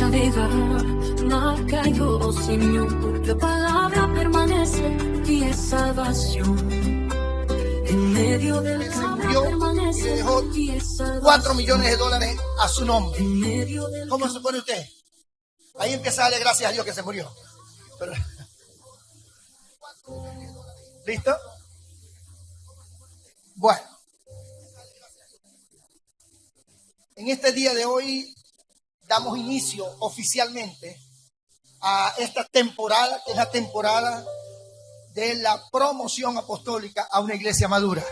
brasa viva, marca yo, Señor, tu palabra permanece y es salvación. En medio del se murió y le dejó 4 millones de dólares a su nombre. ¿Cómo se pone usted? Ahí empieza a darle gracias a Dios que se murió. Pero, ¿listo? Bueno, en este día de hoy damos inicio oficialmente a esta temporada, que es la temporada de la promoción apostólica a una iglesia madura.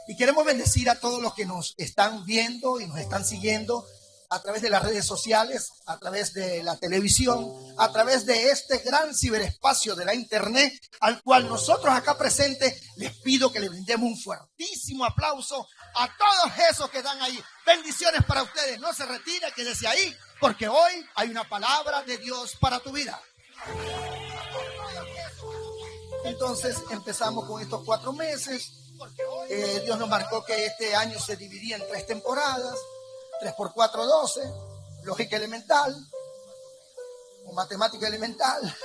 Y queremos bendecir a todos los que nos están viendo y nos están siguiendo a través de las redes sociales, a través de la televisión, a través de este gran ciberespacio de la internet, al cual nosotros acá presentes les pido que le brindemos un fuertísimo aplauso a todos esos que están ahí. Bendiciones para ustedes. No se retire, quédese ahí, porque hoy hay una palabra de Dios para tu vida. Entonces empezamos con estos 4 meses. Dios nos marcó que este año se dividía en 3 temporadas. 3 por 4, 12, lógica elemental, o matemática elemental.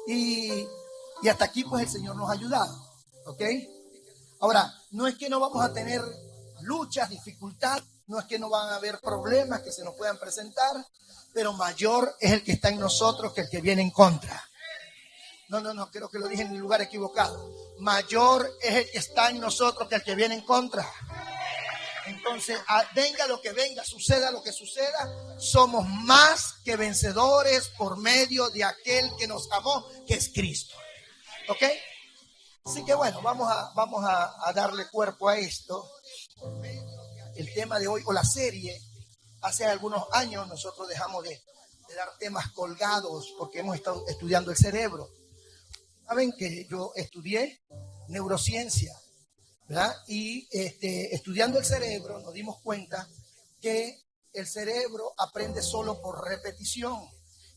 Y hasta aquí pues el Señor nos ha ayudado, ¿ok? Ahora, no es que no vamos a tener luchas, dificultad, no es que no van a haber problemas que se nos puedan presentar, pero mayor es el que está en nosotros que el que viene en contra. No, creo que lo dije en el lugar equivocado. Mayor es el que está en nosotros que el que viene en contra. Entonces, venga lo que venga, suceda lo que suceda, somos más que vencedores por medio de aquel que nos amó, que es Cristo. ¿Ok? Así que bueno, vamos a darle cuerpo a esto. El tema de hoy, o la serie, hace algunos años nosotros dejamos de dar temas colgados porque hemos estado estudiando el cerebro. Saben que yo estudié neurociencia, ¿verdad? Y estudiando el cerebro nos dimos cuenta que el cerebro aprende solo por repetición.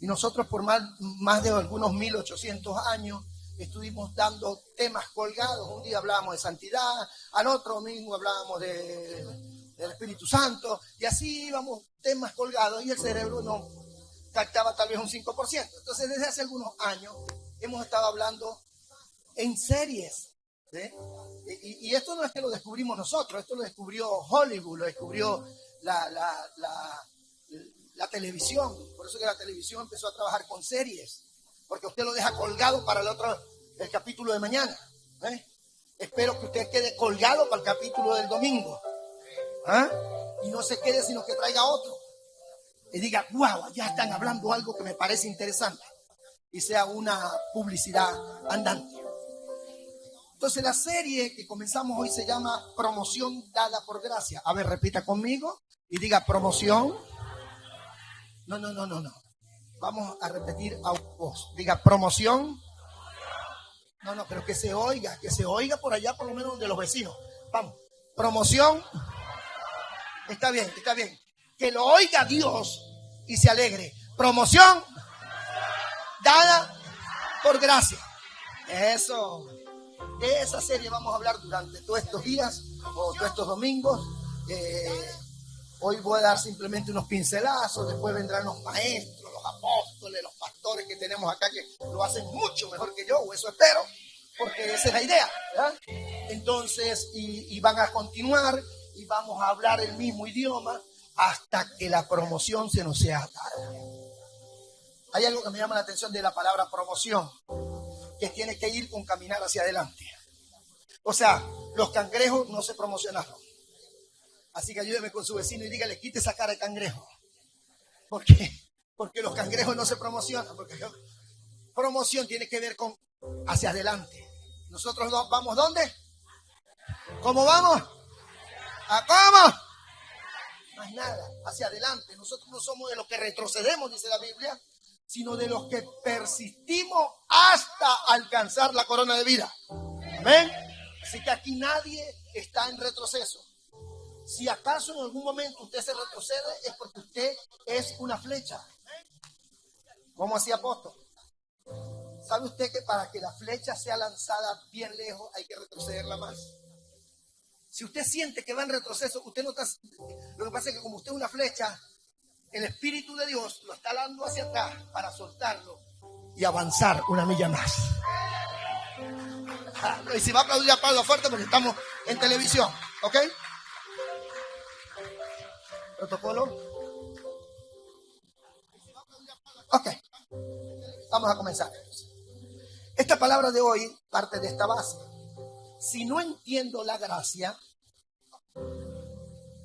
Y nosotros por más de algunos 1800 años estuvimos dando temas colgados. Un día hablábamos de santidad, al otro domingo hablábamos del Espíritu Santo, y así íbamos temas colgados y el cerebro no captaba tal vez un 5%. Entonces desde hace algunos años hemos estado hablando en series. ¿Sí? Y esto no es que lo descubrimos nosotros, esto lo descubrió Hollywood, lo descubrió la televisión. Por eso que la televisión empezó a trabajar con series, porque usted lo deja colgado para el capítulo de mañana. Espero que usted quede colgado para el capítulo del domingo. Y no se quede, sino que traiga otro y diga, wow, ya están hablando algo que me parece interesante, y sea una publicidad andante. Entonces la serie que comenzamos hoy se llama Promoción Dada por Gracia. A ver, repita conmigo y diga promoción. No. Vamos a repetir a voz. Diga promoción. No, pero que se oiga por allá, por lo menos de los vecinos. Vamos, promoción. Está bien. Que lo oiga Dios y se alegre. Promoción dada por gracia. Eso. De esa serie vamos a hablar durante todos estos días o todos estos domingos. Hoy voy a dar simplemente unos pincelazos, después vendrán los maestros, los apóstoles, los pastores que tenemos acá que lo hacen mucho mejor que yo, o eso espero, porque esa es la idea, ¿verdad? Entonces, y van a continuar y vamos a hablar el mismo idioma hasta que la promoción se nos sea dada. Hay algo que me llama la atención de la palabra promoción, que tiene que ir con caminar hacia adelante. O sea, los cangrejos no se promocionaron. Así que ayúdeme con su vecino y dígale, quite esa cara de cangrejo. Porque los cangrejos no se promocionan. Porque promoción tiene que ver con hacia adelante. Nosotros vamos, ¿dónde? ¿Cómo vamos? ¿A cómo? Más nada, hacia adelante. Nosotros no somos de los que retrocedemos, dice la Biblia, sino de los que persistimos hasta alcanzar la corona de vida. Amén. Así que aquí nadie está en retroceso. Si acaso en algún momento usted se retrocede, es porque usted es una flecha. ¿Cómo así, apóstol? ¿Sabe usted que para que la flecha sea lanzada bien lejos hay que retrocederla más? Si usted siente que va en retroceso, usted no está... Lo que pasa es que como usted es una flecha, el Espíritu de Dios lo está dando hacia atrás para soltarlo y avanzar una milla más. Y si va a aplaudir, aplaudo fuerte porque estamos en televisión, ¿ok? Protocolo. Ok, vamos a comenzar. Esta palabra de hoy parte de esta base. Si no entiendo la gracia,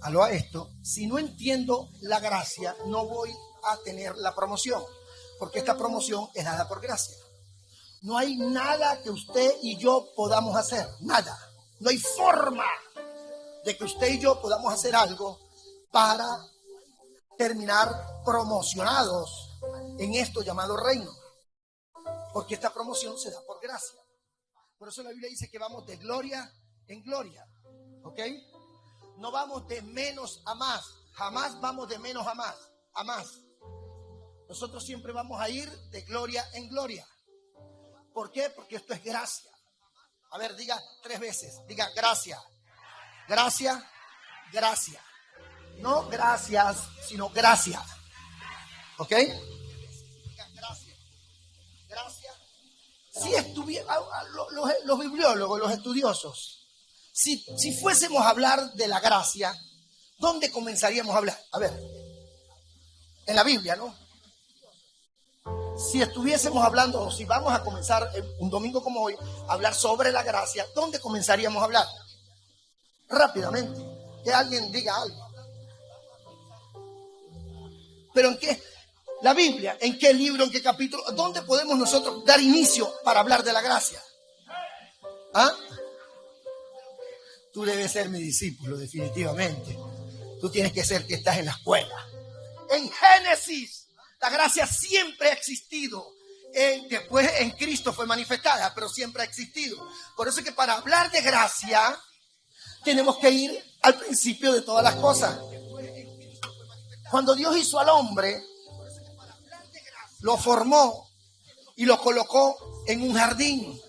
a esto, si no entiendo la gracia, no voy a tener la promoción, porque esta promoción es dada por gracia. No hay nada que usted y yo podamos hacer, nada. No hay forma de que usted y yo podamos hacer algo para terminar promocionados en esto llamado reino, porque esta promoción se da por gracia. Por eso la Biblia dice que vamos de gloria en gloria, ¿ok? No vamos de menos a más, jamás vamos de menos a más. Nosotros siempre vamos a ir de gloria en gloria. ¿Por qué? Porque esto es gracia. A ver, diga 3 veces, diga gracia, gracia, gracia. No gracias, sino gracia. ¿Ok? Gracia. Gracia. Si estuviera, los bibliólogos, los estudiosos, si fuésemos a hablar de la gracia, ¿dónde comenzaríamos a hablar? A ver, en la Biblia, ¿no? Si estuviésemos hablando, o si vamos a comenzar un domingo como hoy, a hablar sobre la gracia, ¿dónde comenzaríamos a hablar? Rápidamente, que alguien diga algo. Pero ¿en qué? La Biblia, ¿en qué libro, en qué capítulo? ¿Dónde podemos nosotros dar inicio para hablar de la gracia? ¿Ah? Tú debes ser mi discípulo, definitivamente. Tú tienes que ser que estás en la escuela. En Génesis, la gracia siempre ha existido. Después en Cristo fue manifestada, pero siempre ha existido. Por eso es que para hablar de gracia, tenemos que ir al principio de todas las cosas. Cuando Dios hizo al hombre, lo formó y lo colocó en un jardín.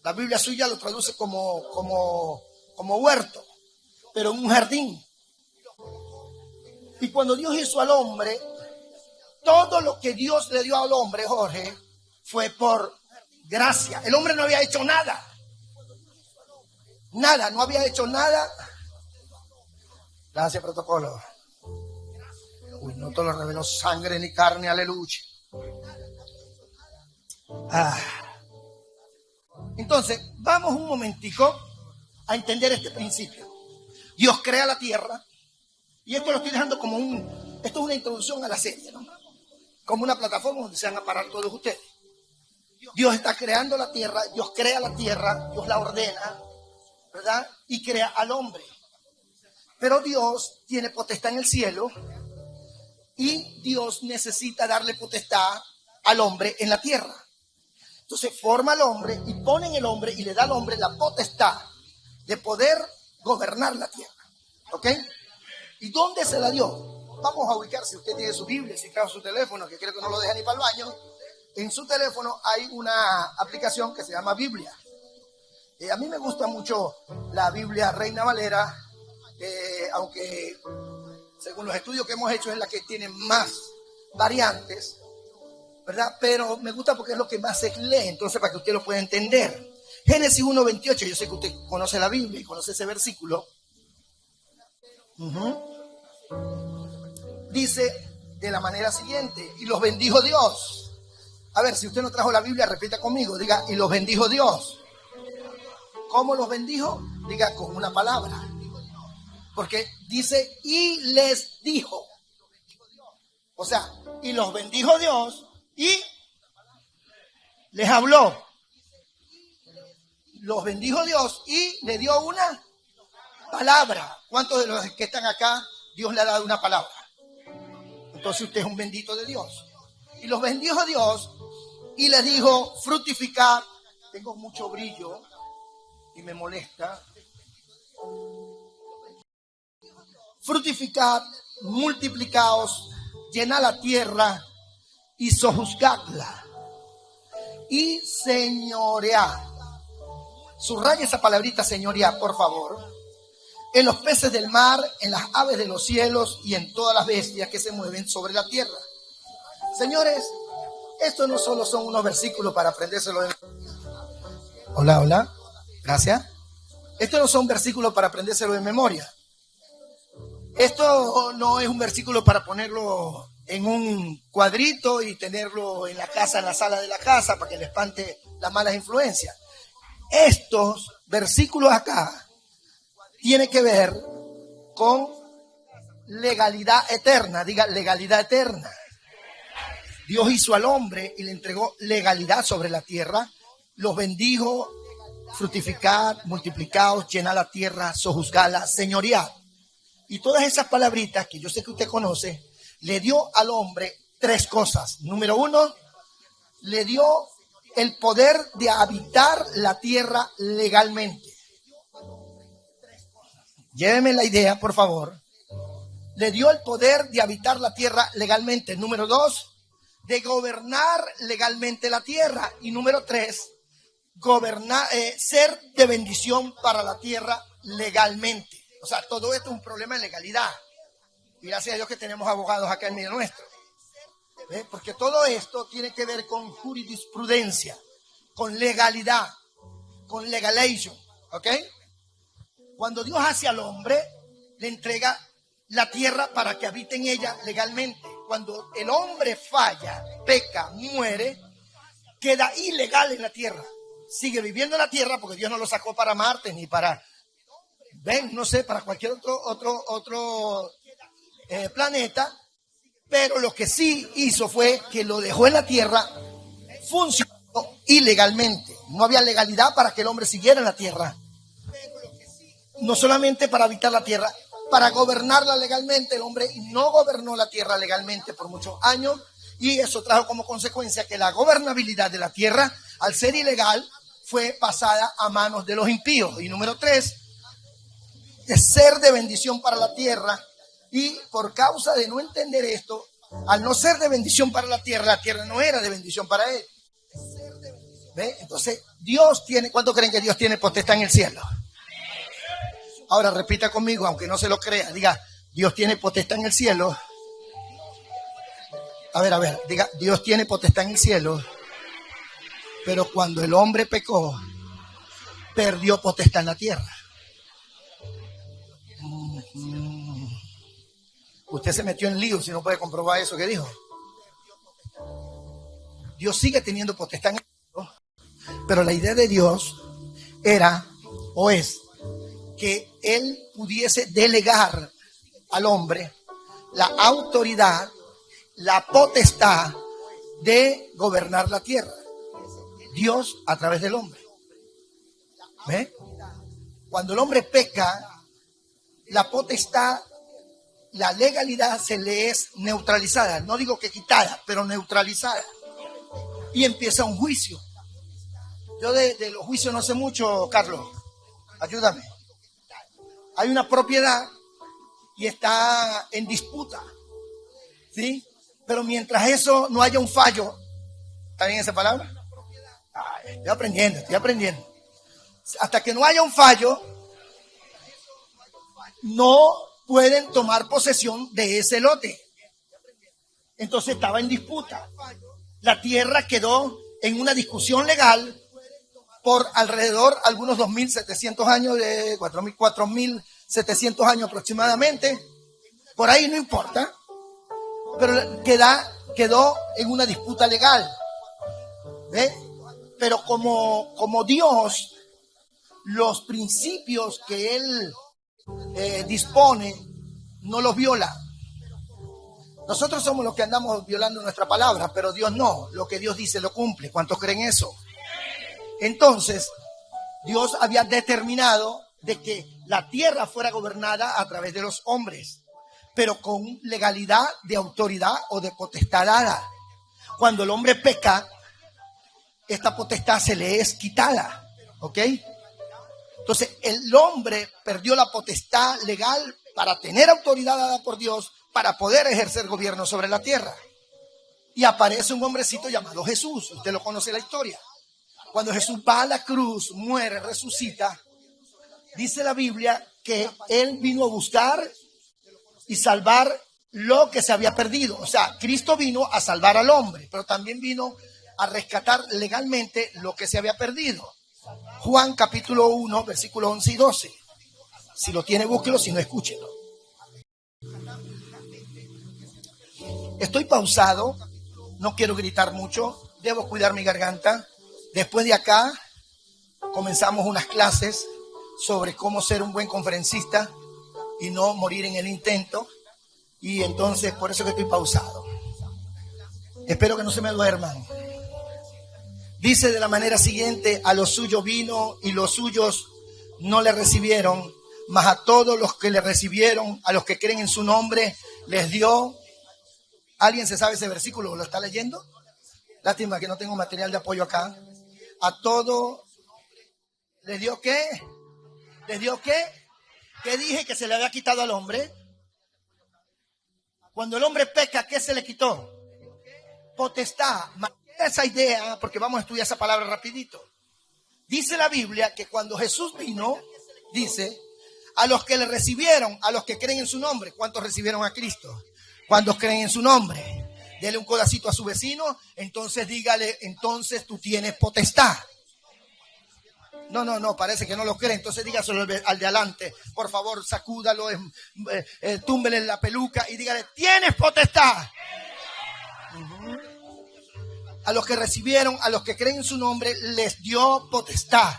La Biblia suya lo traduce como huerto, pero en un jardín. Y cuando Dios hizo al hombre, todo lo que Dios le dio al hombre, Jorge, fue por gracia. El hombre no había hecho nada. Nada, no había hecho nada. Gracias, protocolo. Uy, no te lo reveló sangre ni carne, aleluya. Entonces, vamos un momentico a entender este principio. Dios crea la tierra, y esto lo estoy dejando como esto es una introducción a la serie, ¿no? Como una plataforma donde se van a parar todos ustedes. Dios está creando la tierra, Dios crea la tierra, Dios la ordena, ¿verdad? Y crea al hombre. Pero Dios tiene potestad en el cielo y Dios necesita darle potestad al hombre en la tierra. Entonces forma al hombre y pone en el hombre y le da al hombre la potestad de poder gobernar la tierra. ¿Ok? ¿Y dónde se la dio? Vamos a ubicar, si usted tiene su Biblia, si trae su teléfono, que creo que no lo deja ni para el baño. En su teléfono hay una aplicación que se llama Biblia. A mí me gusta mucho la Biblia Reina Valera, aunque según los estudios que hemos hecho es la que tiene más variantes, ¿verdad? Pero me gusta porque es lo que más se lee, entonces para que usted lo pueda entender. Génesis 1:28, yo sé que usted conoce la Biblia y conoce ese versículo. Dice de la manera siguiente: y los bendijo Dios. A ver, si usted no trajo la Biblia, repita conmigo, diga, y los bendijo Dios. ¿Cómo los bendijo? Diga con una palabra. Porque dice, y les dijo. O sea, y los bendijo Dios y les habló. Los bendijo Dios y le dio una palabra. ¿Cuántos de los que están acá Dios le ha dado una palabra? Entonces usted es un bendito de Dios. Y los bendijo Dios y les dijo, fructificad. Tengo mucho brillo y me molesta. Fructificad, multiplicaos, llenad la tierra y sojuzgadla y señoread. Subraya esa palabrita señoread, por favor. en los peces del mar, en las aves de los cielos y en todas las bestias que se mueven sobre la tierra. Señores, estos no solo son unos versículos para aprendérselo de... Hola, gracias. Estos no son versículos para aprendérselo de memoria. Esto no es un versículo para ponerlo en un cuadrito y tenerlo en la casa, en la sala de la casa, para que le espante las malas influencias. Estos versículos acá tienen que ver con legalidad eterna. Diga, legalidad eterna. Dios hizo al hombre y le entregó legalidad sobre la tierra. Los bendijo, fructificar, multiplicaos, llenar la tierra, sojuzgarla, señorear. Y todas esas palabritas que yo sé que usted conoce, le dio al hombre tres cosas. Número uno, le dio el poder de habitar la tierra legalmente. Lléveme la idea, por favor. Le dio el poder de habitar la tierra legalmente. Número dos, de gobernar legalmente la tierra. Y número tres, gobernar, ser de bendición para la tierra legalmente. O sea, todo esto es un problema de legalidad. Y gracias a Dios que tenemos abogados acá en medio nuestro. Porque todo esto tiene que ver con jurisprudencia, con legalidad, con legalation. ¿Ok? Cuando Dios hace al hombre, le entrega la tierra para que habite en ella legalmente. Cuando el hombre falla, peca, muere, queda ilegal en la tierra. Sigue viviendo en la tierra porque Dios no lo sacó para Marte ni para, no sé, para cualquier otro planeta. Pero lo que sí hizo fue que lo dejó en la tierra funcionando ilegalmente. No había legalidad para que el hombre siguiera en la tierra. No solamente para habitar la tierra, para gobernarla legalmente. El hombre no gobernó la tierra legalmente por muchos años y eso trajo como consecuencia que la gobernabilidad de la tierra, al ser ilegal, fue pasada a manos de los impíos. Y número tres, es ser de bendición para la tierra. Y por causa de no entender esto, al no ser de bendición para la tierra no era de bendición para él. ¿Ve? Entonces, Dios tiene, ¿cuánto creen que Dios tiene potestad en el cielo? Ahora repita conmigo, aunque no se lo crea, diga, Dios tiene potestad en el cielo. A ver, diga, Dios tiene potestad en el cielo, pero cuando el hombre pecó, perdió potestad en la tierra. Usted se metió en lío si no puede comprobar eso que dijo. Dios sigue teniendo potestad en el cielo, pero la idea de Dios era o es que él pudiese delegar al hombre la autoridad, la potestad de gobernar la tierra. Dios a través del hombre. ¿Ve? Cuando el hombre peca, la potestad, la legalidad se le es neutralizada. No digo que quitada, pero neutralizada. Y empieza un juicio. Yo de los juicios no sé mucho, Carlos. Ayúdame. Hay una propiedad y está en disputa, ¿sí? Pero mientras eso no haya un fallo, ¿está bien esa palabra? Estoy aprendiendo. Hasta que no haya un fallo, no pueden tomar posesión de ese lote. Entonces estaba en disputa. La tierra quedó en una discusión legal por alrededor algunos 2.700 años, de 4.700 años aproximadamente. Por ahí no importa, pero quedó en una disputa legal. ¿Ve? Pero como Dios, los principios que Él dispone, no los viola. Nosotros somos los que andamos violando nuestra palabra, pero Dios no. Lo que Dios dice lo cumple. ¿Cuántos creen eso? Entonces, Dios había determinado de que la tierra fuera gobernada a través de los hombres, pero con legalidad de autoridad o de potestad dada. Cuando el hombre peca, esta potestad se le es quitada. ¿Ok? Entonces, el hombre perdió la potestad legal para tener autoridad dada por Dios, para poder ejercer gobierno sobre la tierra. Y aparece un hombrecito llamado Jesús. Usted lo conoce la historia. Cuando Jesús va a la cruz, muere, resucita, dice la Biblia que Él vino a buscar y salvar lo que se había perdido. O sea, Cristo vino a salvar al hombre, pero también vino a rescatar legalmente lo que se había perdido. Juan capítulo 1, versículos 11 y 12. Si lo tiene, búsquelo, si no, escúchelo. Estoy pausado, no quiero gritar mucho, debo cuidar mi garganta. Después de acá comenzamos unas clases sobre cómo ser un buen conferencista y no morir en el intento. Y entonces por eso que estoy pausado. Espero que no se me duerman. Dice de la manera siguiente: a los suyos vino y los suyos no le recibieron, mas a todos los que le recibieron, a los que creen en su nombre, les dio. ¿Alguien se sabe ese versículo? ¿Lo está leyendo? Lástima que no tengo material de apoyo acá. A todos les dio ¿qué? ¿Les dio qué? ¿Qué dije que se le había quitado al hombre? Cuando el hombre peca, ¿qué se le quitó? Potestad. Esa idea, porque vamos a estudiar esa palabra rapidito. Dice la Biblia que cuando Jesús vino, dice, a los que le recibieron, a los que creen en su nombre. ¿Cuántos recibieron a Cristo? ¿Cuántos creen en su nombre? Dele un codacito a su vecino, entonces dígale, entonces tú tienes potestad. No, parece que no lo cree. Entonces dígaselo al de adelante. Por favor, sacúdalo, túmbele la peluca y dígale, tienes potestad. A los que recibieron, a los que creen en su nombre, les dio potestad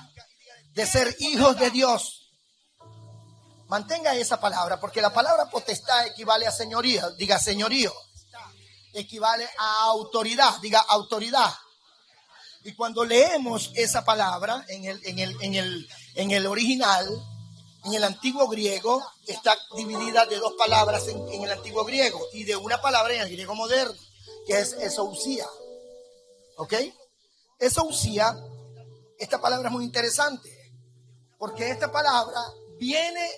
de ser hijos de Dios. Mantenga esa palabra, porque la palabra potestad equivale a señoría. Diga señorío. Equivale a autoridad. Diga autoridad. Y cuando leemos esa palabra en el original, en el antiguo griego, está dividida de dos palabras en el antiguo griego y de una palabra en el griego moderno, que es exousia. ¿Ok? Exousia, esta palabra es muy interesante, porque esta palabra viene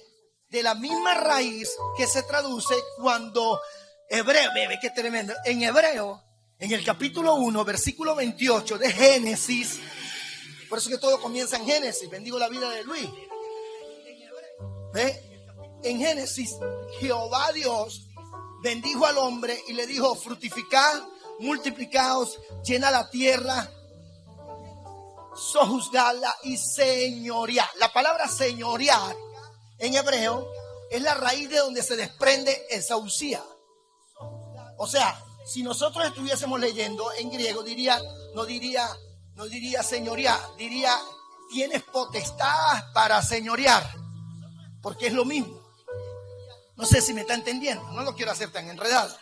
de la misma raíz que se traduce cuando hebreo, bebé, qué tremendo, en hebreo, en el capítulo 1, versículo 28 de Génesis, por eso que todo comienza en Génesis, bendigo la vida de Luis. ¿Ve? En Génesis, Jehová Dios bendijo al hombre y le dijo, fructificad, multiplicaos, llena la tierra, sojuzgadla y señorear. La palabra señorear en hebreo es la raíz de donde se desprende exousia. O sea, si nosotros estuviésemos leyendo en griego, no diría señorear, diría tienes potestad para señorear, porque es lo mismo. No sé si me está entendiendo, no lo quiero hacer tan enredado.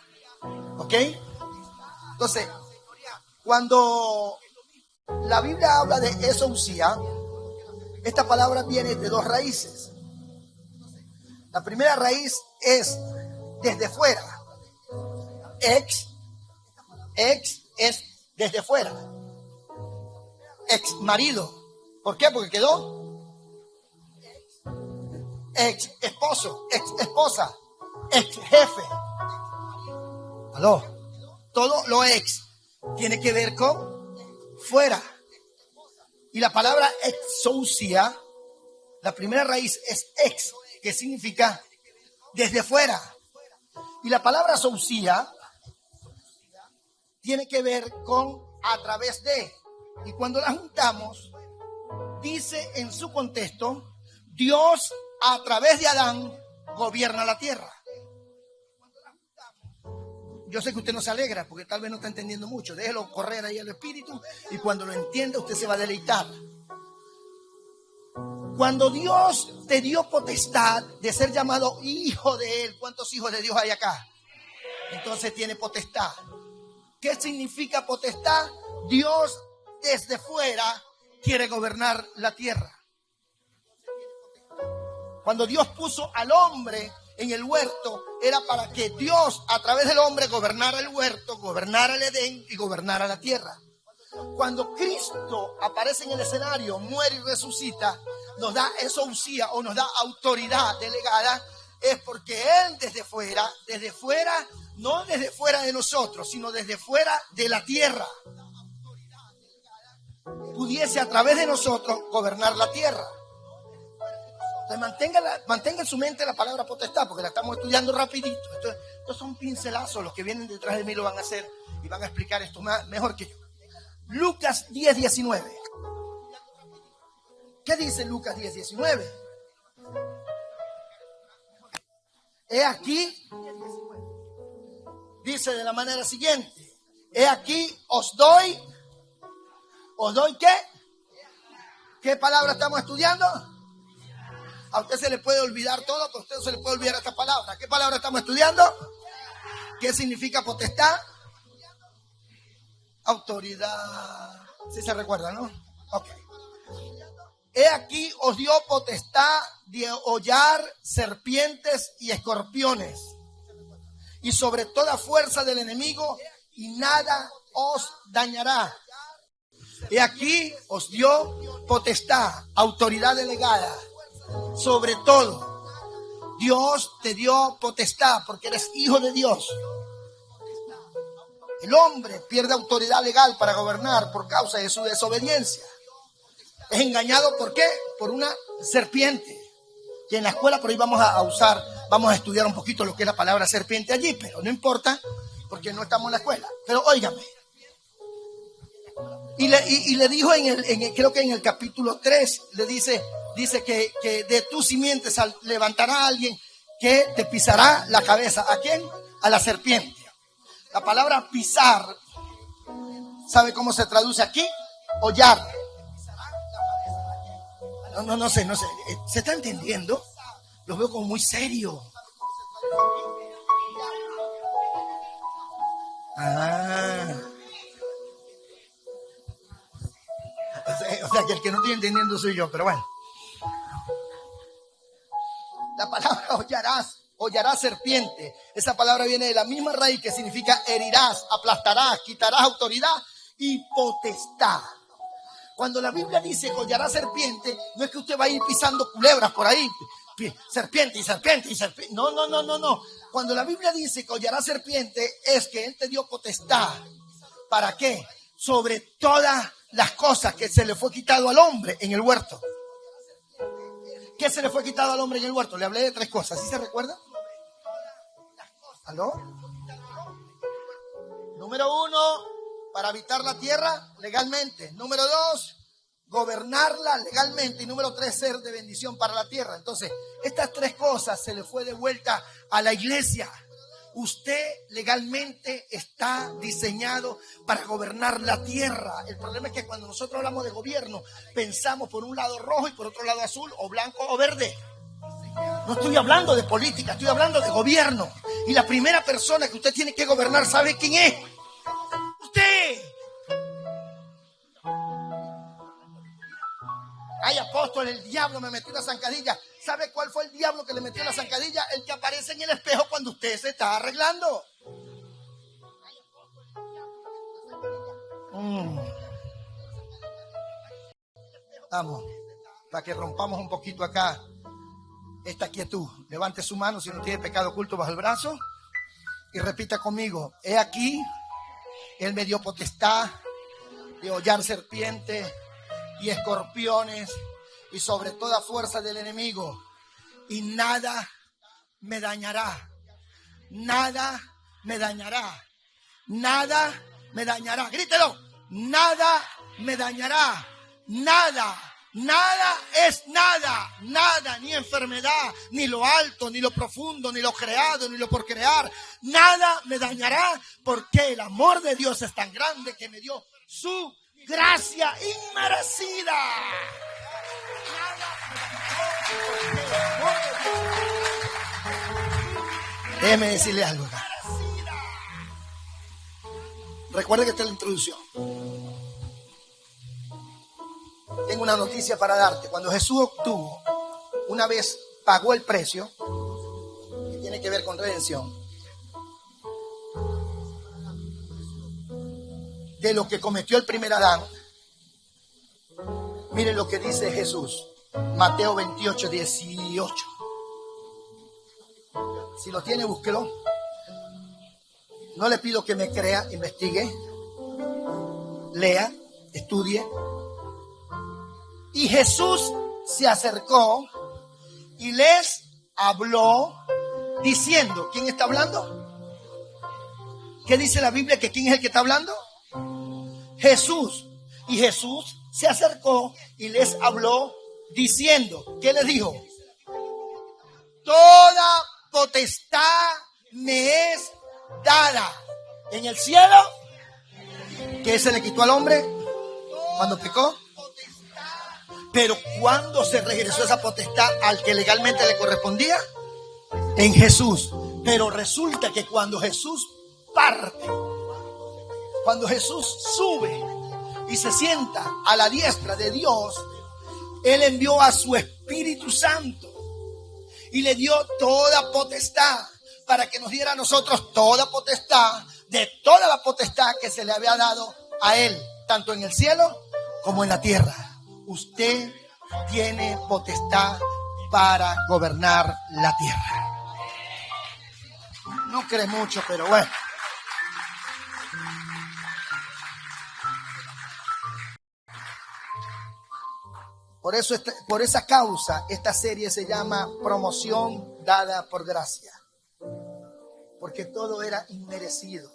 ¿Ok? Entonces, cuando la Biblia habla de exousia, esta palabra viene de dos raíces. La primera raíz es desde fuera. Ex es desde fuera. Ex marido. ¿Por qué? Porque quedó ex esposo, ex esposa, ex jefe. ¿Aló? Todo lo ex tiene que ver con fuera. Y la palabra exousia, la primera raíz es ex, que significa desde fuera. Y la palabra exousia tiene que ver con a través de. Y cuando la juntamos, dice en su contexto, Dios a través de Adán gobierna la tierra. Yo sé que usted no se alegra porque tal vez no está entendiendo mucho. Déjelo correr ahí al espíritu y cuando lo entienda usted se va a deleitar. Cuando Dios te dio potestad de ser llamado hijo de Él, ¿cuántos hijos de Dios hay acá? Entonces tiene potestad. ¿Qué significa potestad? Dios desde fuera quiere gobernar la tierra. Cuando Dios puso al hombre en el huerto, era para que Dios a través del hombre gobernara el huerto, gobernara el Edén y gobernara la tierra. Cuando Cristo aparece en el escenario, muere y resucita, nos da exousia o nos da autoridad delegada, es porque Él desde fuera, no desde fuera de nosotros, sino desde fuera de la tierra, pudiese a través de nosotros gobernar la tierra. Entonces mantenga en su mente la palabra potestad, porque la estamos estudiando rapidito. Estos son pincelazos, los que vienen detrás de mí lo van a hacer y van a explicar esto mejor que yo. Lucas 10:19. ¿Qué dice Lucas 10:19? He aquí, dice de la manera siguiente: he aquí os doy ¿qué? ¿Qué palabra estamos estudiando? A usted se le puede olvidar todo, pero a usted no se le puede olvidar esta palabra. ¿Qué palabra estamos estudiando? ¿Qué significa potestad? Autoridad. ¿Sí se recuerda, no? Ok. He aquí os dio potestad de hollar serpientes y escorpiones, y sobre toda fuerza del enemigo, y nada os dañará. He aquí os dio potestad, autoridad delegada, sobre todo. Dios te dio potestad porque eres hijo de Dios. El hombre pierde autoridad legal para gobernar por causa de su desobediencia. Es engañado, ¿por qué? Por una serpiente. Y en la escuela por ahí vamos a estudiar un poquito lo que es la palabra serpiente allí, pero no importa porque no estamos en la escuela. Pero óigame. Y le dijo creo que en el capítulo 3, le dice que de tu simiente levantará a alguien que te pisará la cabeza. ¿A quién? A la serpiente. La palabra pisar, ¿sabe cómo se traduce aquí? Hollar. No sé. ¿Se está entendiendo? Los veo como muy serio. O sea que el que no estoy entendiendo soy yo, pero bueno. La palabra hollarás serpiente. Esa palabra viene de la misma raíz que significa herirás, aplastarás, quitarás autoridad y potestad. Cuando la Biblia dice que hollará serpiente, no es que usted va a ir pisando culebras por ahí, serpiente y serpiente y serpiente. No. Cuando la Biblia dice que hollará serpiente, es que Él te dio potestad. ¿Para qué? Sobre todas las cosas que se le fue quitado al hombre en el huerto. ¿Qué se le fue quitado al hombre en el huerto? Le hablé de 3 cosas, ¿sí se recuerda? ¿Aló? Número 1, para habitar la tierra legalmente. Número 2, gobernarla legalmente. Y número 3, ser de bendición para la tierra. Entonces, estas 3 cosas se le fue de vuelta a la iglesia. Usted legalmente está diseñado para gobernar la tierra. El problema es que cuando nosotros hablamos de gobierno, pensamos por un lado rojo y por otro lado azul, o blanco o verde. No estoy hablando de política, estoy hablando de gobierno. Y la primera persona que usted tiene que gobernar, ¿sabe quién es? ¡Usted! Ay, apóstol, el diablo me metió la zancadilla. ¿Sabe cuál fue el diablo que le metió la zancadilla? El que aparece en el espejo cuando usted se está arreglando. Vamos, para que rompamos un poquito acá esta quietud. Levante su mano si no tiene pecado oculto bajo el brazo y repita conmigo: he aquí, Él me dio potestad de hollar serpientes y escorpiones y sobre toda fuerza del enemigo, y nada me dañará. Nada me dañará. Nada me dañará. Grítelo: nada me dañará. Nada es nada. Nada, ni enfermedad, ni lo alto, ni lo profundo, ni lo creado, ni lo por crear. Nada me dañará, porque el amor de Dios es tan grande que me dio su gracia inmerecida. Déjeme decirle algo. Recuerde que esta es la introducción. Tengo una noticia para darte. Cuando Jesús obtuvo, una vez pagó el precio, que tiene que ver con redención, de lo que cometió el primer Adán. Miren lo que dice Jesús. Mateo 28:18. Si lo tiene, búsquelo. No le pido que me crea, investigue, lea, estudie. Y Jesús se acercó y les habló diciendo. ¿Quién está hablando? ¿Qué dice la Biblia? ¿Que quién es el que está hablando? Jesús. Y Jesús se acercó y les habló diciendo. ¿Qué les dijo? Toda potestad me es dada en el cielo. ¿Qué se le quitó al hombre cuando pecó? Pero ¿cuándo se regresó esa potestad al que legalmente le correspondía? En Jesús. Pero resulta que cuando Jesús parte, cuando Jesús sube y se sienta a la diestra de Dios, Él envió a su Espíritu Santo y le dio toda potestad para que nos diera a nosotros toda potestad, de toda la potestad que se le había dado a Él, tanto en el cielo como en la tierra. Usted tiene potestad para gobernar la tierra. No cree mucho, pero bueno. Por esa causa, esta serie se llama Promoción Dada por Gracia. Porque todo era inmerecido.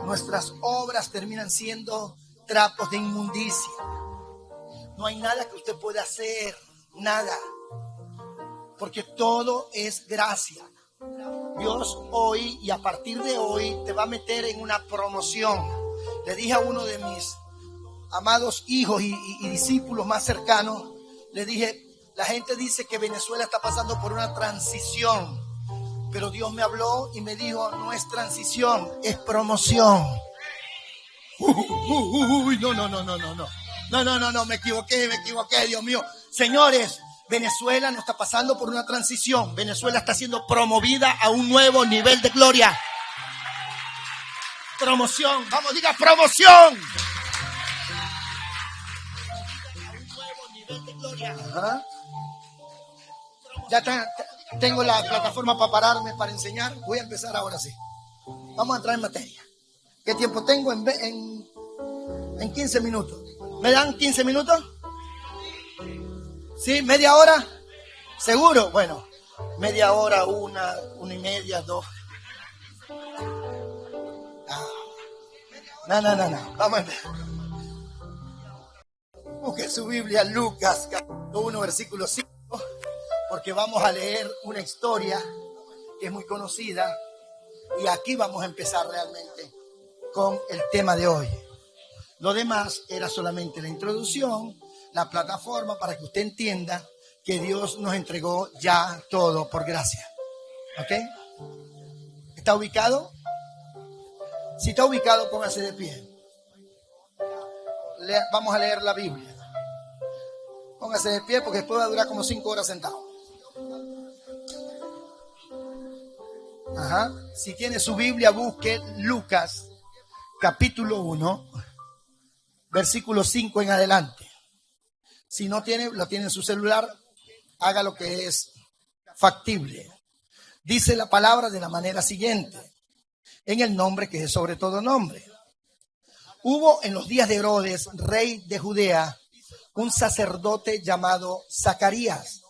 Nuestras obras terminan siendo trapos de inmundicia. No hay nada que usted pueda hacer, nada. Porque todo es gracia. Dios hoy y a partir de hoy te va a meter en una promoción. Le dije a uno de mis amados hijos y discípulos más cercanos, le dije, la gente dice que Venezuela está pasando por una transición, pero Dios me habló y me dijo, no es transición, es promoción. No, me equivoqué, Dios mío. Señores, Venezuela no está pasando por una transición, Venezuela está siendo promovida a un nuevo nivel de gloria. Promoción, vamos, diga promoción. Ajá. Ya tengo la plataforma para pararme, para enseñar. Voy a empezar ahora sí. Vamos a entrar en materia. ¿Qué tiempo tengo? En 15 minutos. ¿Me dan 15 minutos? ¿Sí? ¿Media hora? ¿Seguro? Bueno, media hora, una y media, 2. No. Vamos a empezar. Busque su Biblia, Lucas, capítulo 1, versículo 5, porque vamos a leer una historia que es muy conocida y aquí vamos a empezar realmente con el tema de hoy. Lo demás era solamente la introducción, la plataforma para que usted entienda que Dios nos entregó ya todo por gracia. ¿Ok? ¿Está ubicado? Si está ubicado, póngase de pie. Vamos a leer la Biblia. Póngase de pie porque después va a durar como 5 horas sentado. Ajá. Si tiene su Biblia, busque Lucas capítulo 1, versículo 5 en adelante. Si no tiene, lo tiene en su celular, haga lo que es factible. Dice la palabra de la manera siguiente: en el nombre que es sobre todo nombre. Hubo en los días de Herodes, rey de Judea, un sacerdote llamado Zacarías.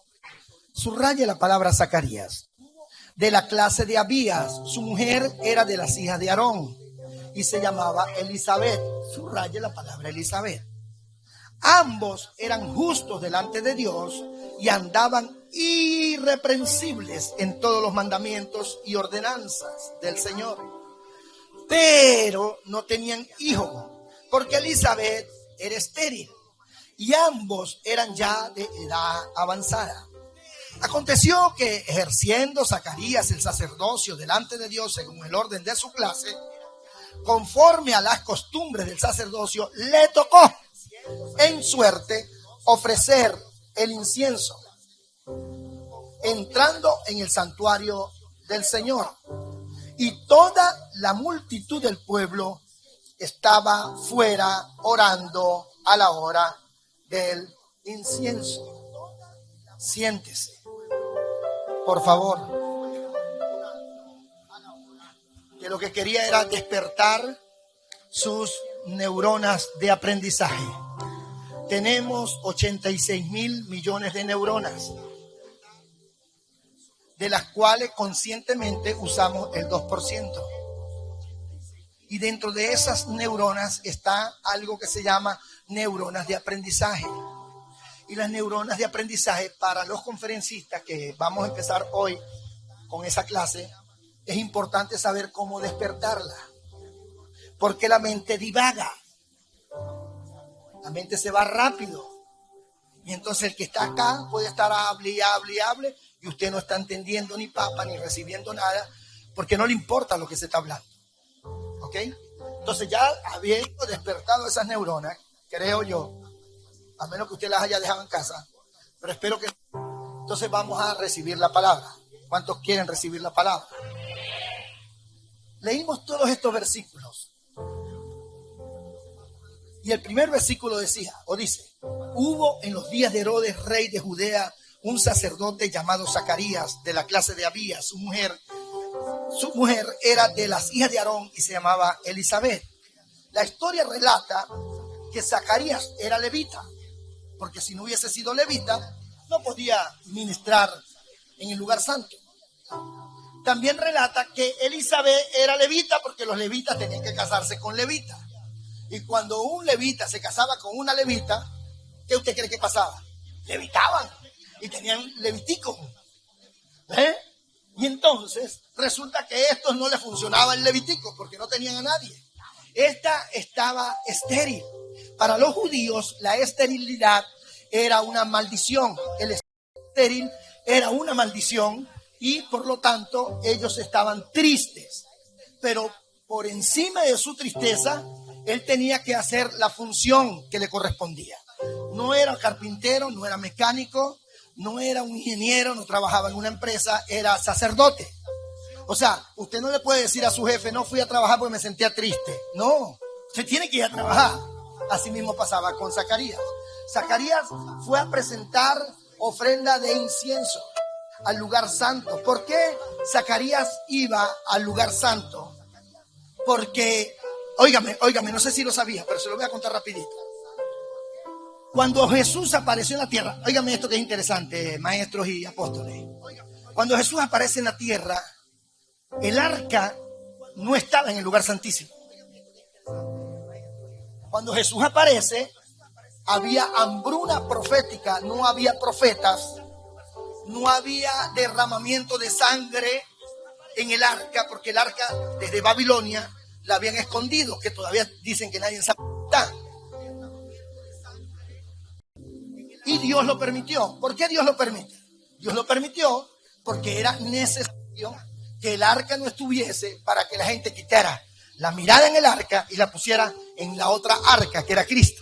Subraya la palabra Zacarías. De la clase de Abías, su mujer era de las hijas de Aarón y se llamaba Elizabeth. Subraya la palabra Elizabeth. Ambos eran justos delante de Dios y andaban irreprensibles en todos los mandamientos y ordenanzas del Señor. Pero no tenían hijo, porque Elizabeth era estéril y ambos eran ya de edad avanzada. Aconteció que ejerciendo Zacarías el sacerdocio delante de Dios según el orden de su clase, conforme a las costumbres del sacerdocio, le tocó en suerte ofrecer el incienso, entrando en el santuario del Señor. Y toda la multitud del pueblo estaba fuera orando a la hora del incienso. Siéntese, por favor. Que lo que quería era despertar sus neuronas de aprendizaje. Tenemos 86 mil millones de neuronas. de las cuales conscientemente usamos el 2%. Y dentro de esas neuronas está algo que se llama neuronas de aprendizaje. Y las neuronas de aprendizaje, para los conferencistas que vamos a empezar hoy con esa clase, es importante saber cómo despertarla. Porque la mente divaga. La mente se va rápido. Y entonces el que está acá puede estar hable y hable y hable, y usted no está entendiendo ni papa ni recibiendo nada, porque no le importa lo que se está hablando. ¿Ok? Entonces ya habiendo despertado esas neuronas, creo yo, a menos que usted las haya dejado en casa, pero espero que... Entonces vamos a recibir la palabra. ¿Cuántos quieren recibir la palabra? Leímos todos estos versículos. Y el primer versículo decía, o dice, hubo en los días de Herodes, rey de Judea, un sacerdote llamado Zacarías, de la clase de Abías. Su mujer era de las hijas de Aarón y se llamaba Elizabeth. La historia relata que Zacarías era levita, porque si no hubiese sido levita, no podía ministrar en el lugar santo. También relata que Elizabeth era levita, porque los levitas tenían que casarse con levitas. Y cuando un levita se casaba con una levita, ¿qué usted cree que pasaba? Levitaban y tenían leviticos. Y entonces resulta que estos no les funcionaba el levitico porque no tenían a nadie. Esta estaba estéril. Para los judíos la esterilidad era una maldición. El estéril era una maldición y por lo tanto ellos estaban tristes. Pero por encima de su tristeza, él tenía que hacer la función que le correspondía. No era carpintero, no era mecánico, no era un ingeniero, no trabajaba en una empresa, era sacerdote. O sea, usted no le puede decir a su jefe, no fui a trabajar porque me sentía triste. No, usted tiene que ir a trabajar. Así mismo pasaba con Zacarías. Zacarías fue a presentar ofrenda de incienso al lugar santo. ¿Por qué Zacarías iba al lugar santo? Porque, óigame, no sé si lo sabía, pero se lo voy a contar rapidito. Cuando Jesús apareció en la tierra, óigame esto que es interesante, maestros y apóstoles. Cuando Jesús aparece en la tierra, el arca no estaba en el lugar santísimo. Cuando Jesús aparece, había hambruna profética, no había profetas, no había derramamiento de sangre en el arca, porque el arca desde Babilonia la habían escondido, que todavía dicen que nadie sabe dónde está. Y Dios lo permitió. ¿Por qué Dios lo permite? Dios lo permitió porque era necesario que el arca no estuviese para que la gente quitara la mirada en el arca y la pusiera en la otra arca, que era Cristo.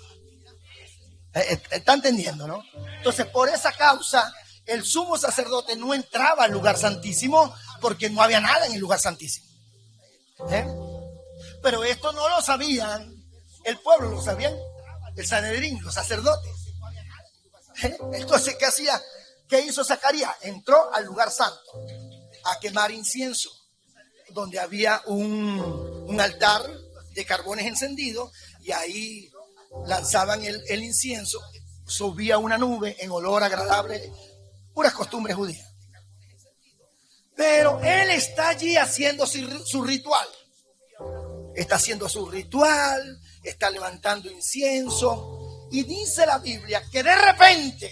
¿Está entendiendo, no? Entonces, por esa causa, el sumo sacerdote no entraba al lugar santísimo porque no había nada en el lugar santísimo. Pero esto no lo sabían el pueblo, lo sabían el Sanedrín, los sacerdotes. Entonces, ¿qué hacía? ¿Qué hizo Zacarías? Entró al lugar santo a quemar incienso, donde había un altar de carbones encendidos, y ahí lanzaban el incienso, subía una nube en olor agradable, puras costumbres judías. Pero él está allí haciendo su ritual. Está haciendo su ritual, está levantando incienso, y dice la Biblia que de repente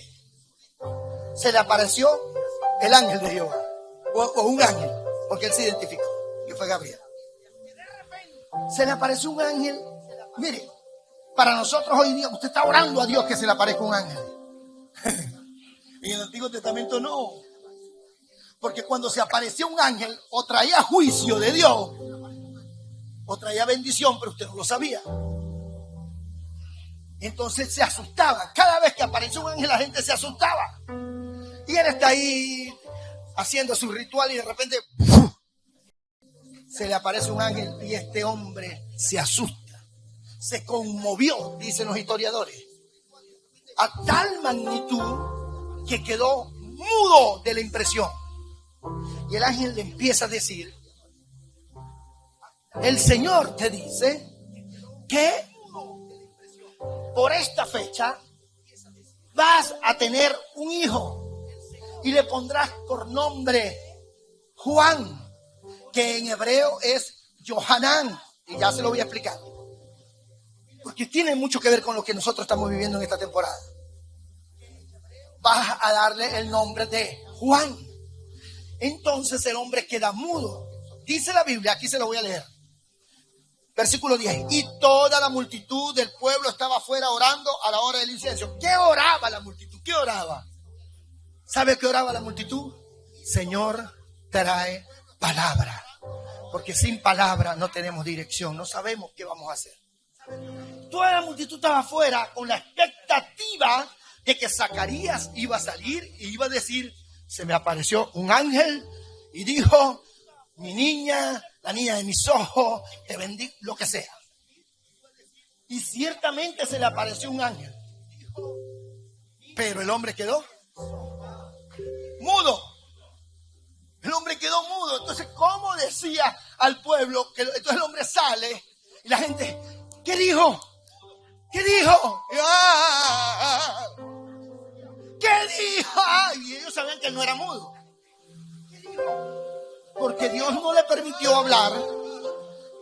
se le apareció el ángel de Jehová, o un ángel, porque él se identificó, que fue Gabriel. Se le apareció un ángel. Mire, para nosotros hoy día, usted está orando a Dios que se le aparezca un ángel. En el Antiguo Testamento no. Porque cuando se apareció un ángel, o traía juicio de Dios, o traía bendición, pero usted no lo sabía. Entonces se asustaba. Cada vez que apareció un ángel, la gente se asustaba. Y él está ahí haciendo su ritual y de repente se le aparece un ángel y este hombre se asusta. Se conmovió, dicen los historiadores, a tal magnitud que quedó mudo de la impresión. Y el ángel le empieza a decir: el Señor te dice que por esta fecha vas a tener un hijo y le pondrás por nombre Juan, que en hebreo es Johanán, y ya se lo voy a explicar, porque tiene mucho que ver con lo que nosotros estamos viviendo en esta temporada. Vas a darle el nombre de Juan. Entonces el hombre queda mudo. Dice la Biblia, aquí se lo voy a leer. Versículo 10. Y toda la multitud del pueblo estaba afuera orando a la hora del incienso. ¿Qué oraba la multitud? ¿Qué oraba? ¿Sabe qué oraba la multitud? Señor, trae palabra. Porque sin palabra no tenemos dirección. No sabemos qué vamos a hacer. Toda la multitud estaba afuera con la expectativa de que Zacarías iba a salir y iba a decir: se me apareció un ángel y dijo: mi niña, la niña de mis ojos, te bendigo, lo que sea. Y ciertamente se le apareció un ángel, pero el hombre quedó mudo. El hombre quedó mudo. Entonces, ¿cómo decía al pueblo? Entonces el hombre sale y la gente: ¿qué dijo? ¿Qué dijo? ¿Qué dijo? Y ellos sabían que él no era mudo. ¿Qué dijo? Porque Dios no le permitió hablar,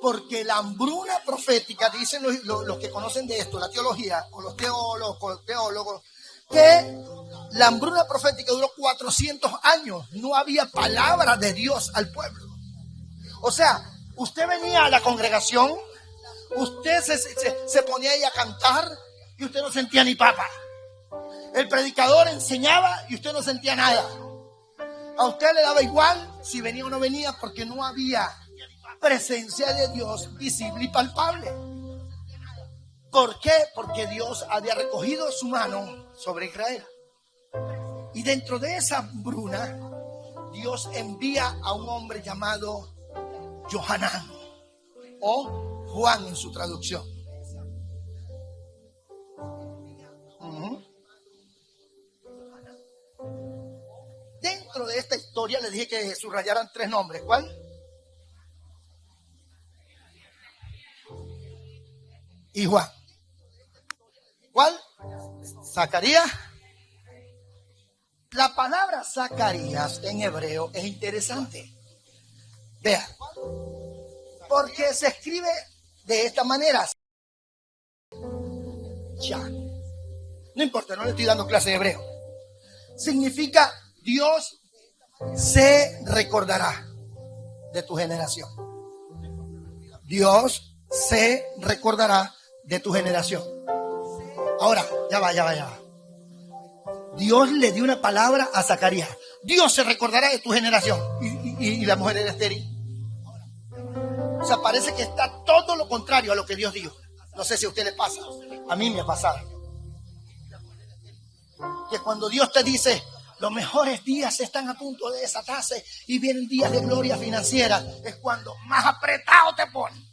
porque la hambruna profética, dicen los que conocen de esto, la teología, o los teólogos, que la hambruna profética duró 400 años. No había palabra de Dios al pueblo. O sea, usted venía a la congregación, usted se ponía ahí a cantar y usted no sentía ni papa. El predicador enseñaba y usted no sentía nada. A usted le daba igual si venía o no venía, porque no había presencia de Dios visible y palpable. ¿Por qué? Porque Dios había recogido su mano sobre Israel. Y dentro de esa hambruna, Dios envía a un hombre llamado Johanán, o Juan en su traducción. Dentro de esta historia le dije que subrayaran 3 nombres. ¿Cuál? Y Juan. ¿Cuál? Zacarías. La palabra Zacarías en hebreo es interesante. Vea, porque se escribe de esta manera. Ya. No importa, no le estoy dando clase de hebreo. Significa: Dios se recordará de tu generación. Dios se recordará de tu generación. Ahora, ya va. Dios le dio una palabra a Zacarías: Dios se recordará de tu generación. Y la mujer era estéril. O sea, parece que está todo lo contrario a lo que Dios dijo. No sé si a usted le pasa. A mí me ha pasado. Que cuando Dios te dice: los mejores días están a punto de desatarse y vienen días de gloria financiera, es cuando más apretado te pone.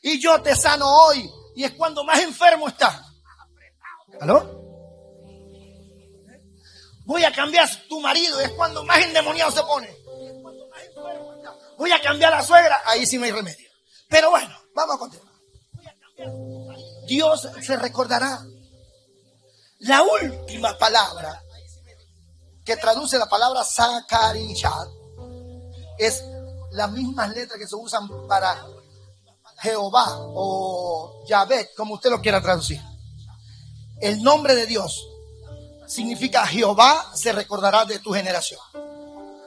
Y yo te sano hoy, y es cuando más enfermo estás. ¿Aló? Voy a cambiar tu marido, y es cuando más endemoniado se pone. Voy a cambiar la suegra, ahí sí no hay remedio. Pero bueno, vamos a continuar. Dios se recordará. La última palabra que traduce la palabra Zacarías es las mismas letras que se usan para Jehová o Yahvé, como usted lo quiera traducir. El nombre de Dios significa: Jehová se recordará de tu generación.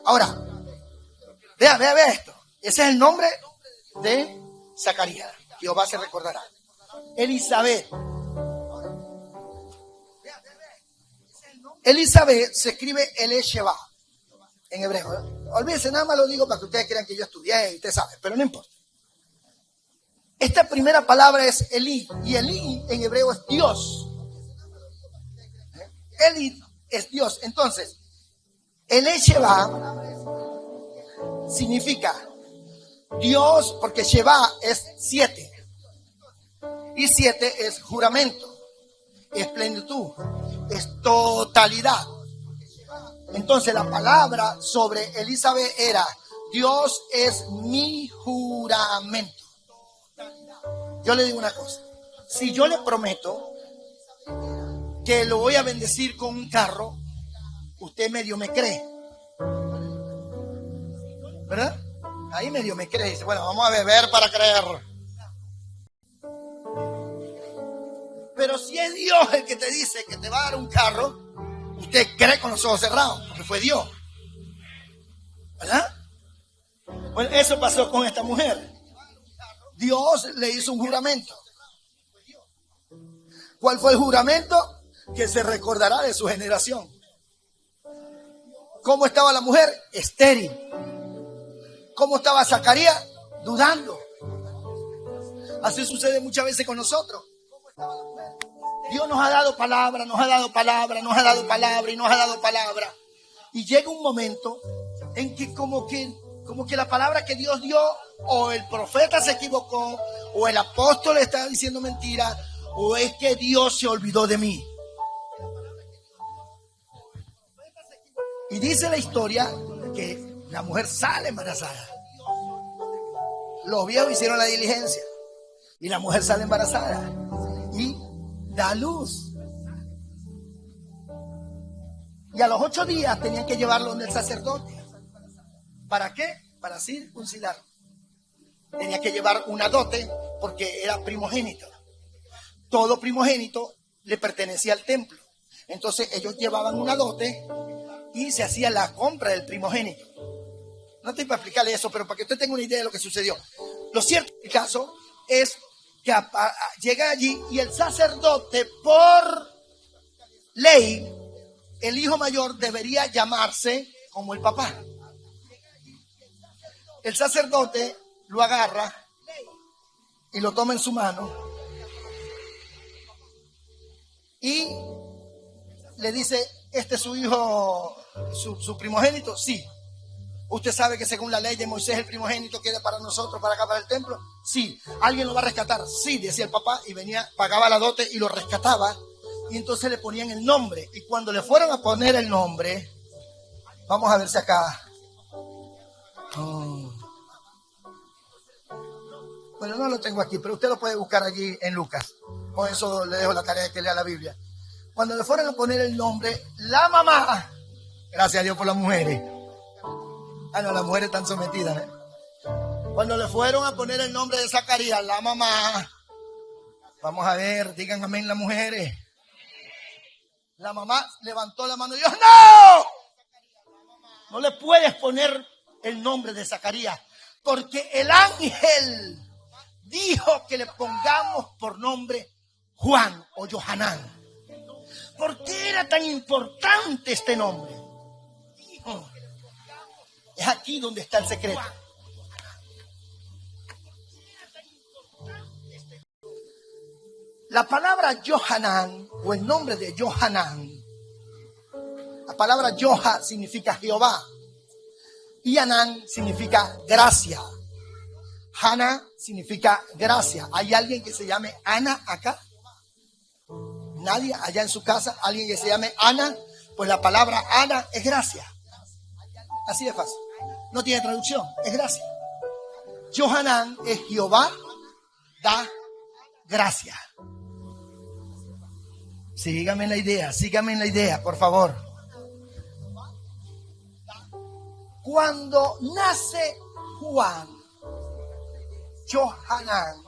Ahora, vea esto. Ese es el nombre de Zacarías. Jehová se recordará. Elizabeth se escribe Elisheba en hebreo. Olvídense, nada más lo digo para que ustedes crean que yo estudié y ustedes saben, pero no importa. Esta primera palabra es Elí, y Elí en hebreo es Dios. Elí es Dios. Entonces, Elisheba significa Dios, porque Sheba es 7. Y 7 es juramento, es plenitud, es totalidad. Entonces la palabra sobre Elizabeth era: Dios es mi juramento. Yo le digo una cosa: si yo le prometo que lo voy a bendecir con un carro, usted medio me cree, ¿verdad? Ahí medio me cree. Dice, bueno, vamos a beber para creer. Pero si es Dios el que te dice que te va a dar un carro, usted cree con los ojos cerrados, porque fue Dios, ¿verdad? Bueno, eso pasó con esta mujer. Dios le hizo un juramento. ¿Cuál fue el juramento? Que se recordará de su generación. ¿Cómo estaba la mujer? Estéril. ¿Cómo estaba Zacarías? Dudando. Así sucede muchas veces con nosotros. Dios nos ha dado palabra, nos ha dado palabra, nos ha dado palabra y nos ha dado palabra. Y llega un momento en que como que la palabra que Dios dio, o el profeta se equivocó, o el apóstol está diciendo mentira, o es que Dios se olvidó de mí. Y dice la historia que la mujer sale embarazada. Los viejos hicieron la diligencia y la mujer sale embarazada y da luz. Y a los 8 días tenían que llevarlo donde el sacerdote. ¿Para qué? Para circuncidar. Tenía que llevar una dote porque era primogénito. Todo primogénito le pertenecía al templo. Entonces ellos llevaban una dote y se hacía la compra del primogénito. No estoy para explicarle eso, pero para que usted tenga una idea de lo que sucedió. Lo cierto del caso es que llega allí y el sacerdote, por ley, el hijo mayor debería llamarse como el papá. El sacerdote lo agarra y lo toma en su mano y le dice, ¿este es su hijo, su primogénito? Sí. ¿Usted sabe que según la ley de Moisés el primogénito queda para nosotros, para acá, para el templo? Sí. ¿Alguien lo va a rescatar? Sí, decía el papá, y venía, pagaba la dote y lo rescataba, y entonces le ponían el nombre. Y cuando le fueron a poner el nombre, vamos a ver si acá. Bueno, no lo tengo aquí, pero usted lo puede buscar allí en Lucas. Con eso le dejo la tarea de que lea la Biblia. Cuando le fueron a poner el nombre, la mamá, gracias a Dios por las mujeres. Ah, no, las mujeres están sometidas, ¿eh? Cuando le fueron a poner el nombre de Zacarías, la mamá, vamos a ver, digan amén las mujeres. La mamá levantó la mano y dijo, ¡no! No le puedes poner el nombre de Zacarías, porque el ángel dijo que le pongamos por nombre Juan o Johanán. ¿Por qué era tan importante este nombre? Es aquí donde está el secreto. La palabra Johanán, o el nombre de Johanán, la palabra Joha significa Jehová y Anán significa gracia. Hana significa gracia. ¿Hay alguien que se llame Ana acá? ¿Nadie allá en su casa? ¿Alguien que se llame Ana? Pues la palabra Ana es gracia. Así de fácil. No tiene traducción, es gracia. Johanán es Jehová da gracia. Sígame en la idea, por favor. Cuando nace Juan, Johanán,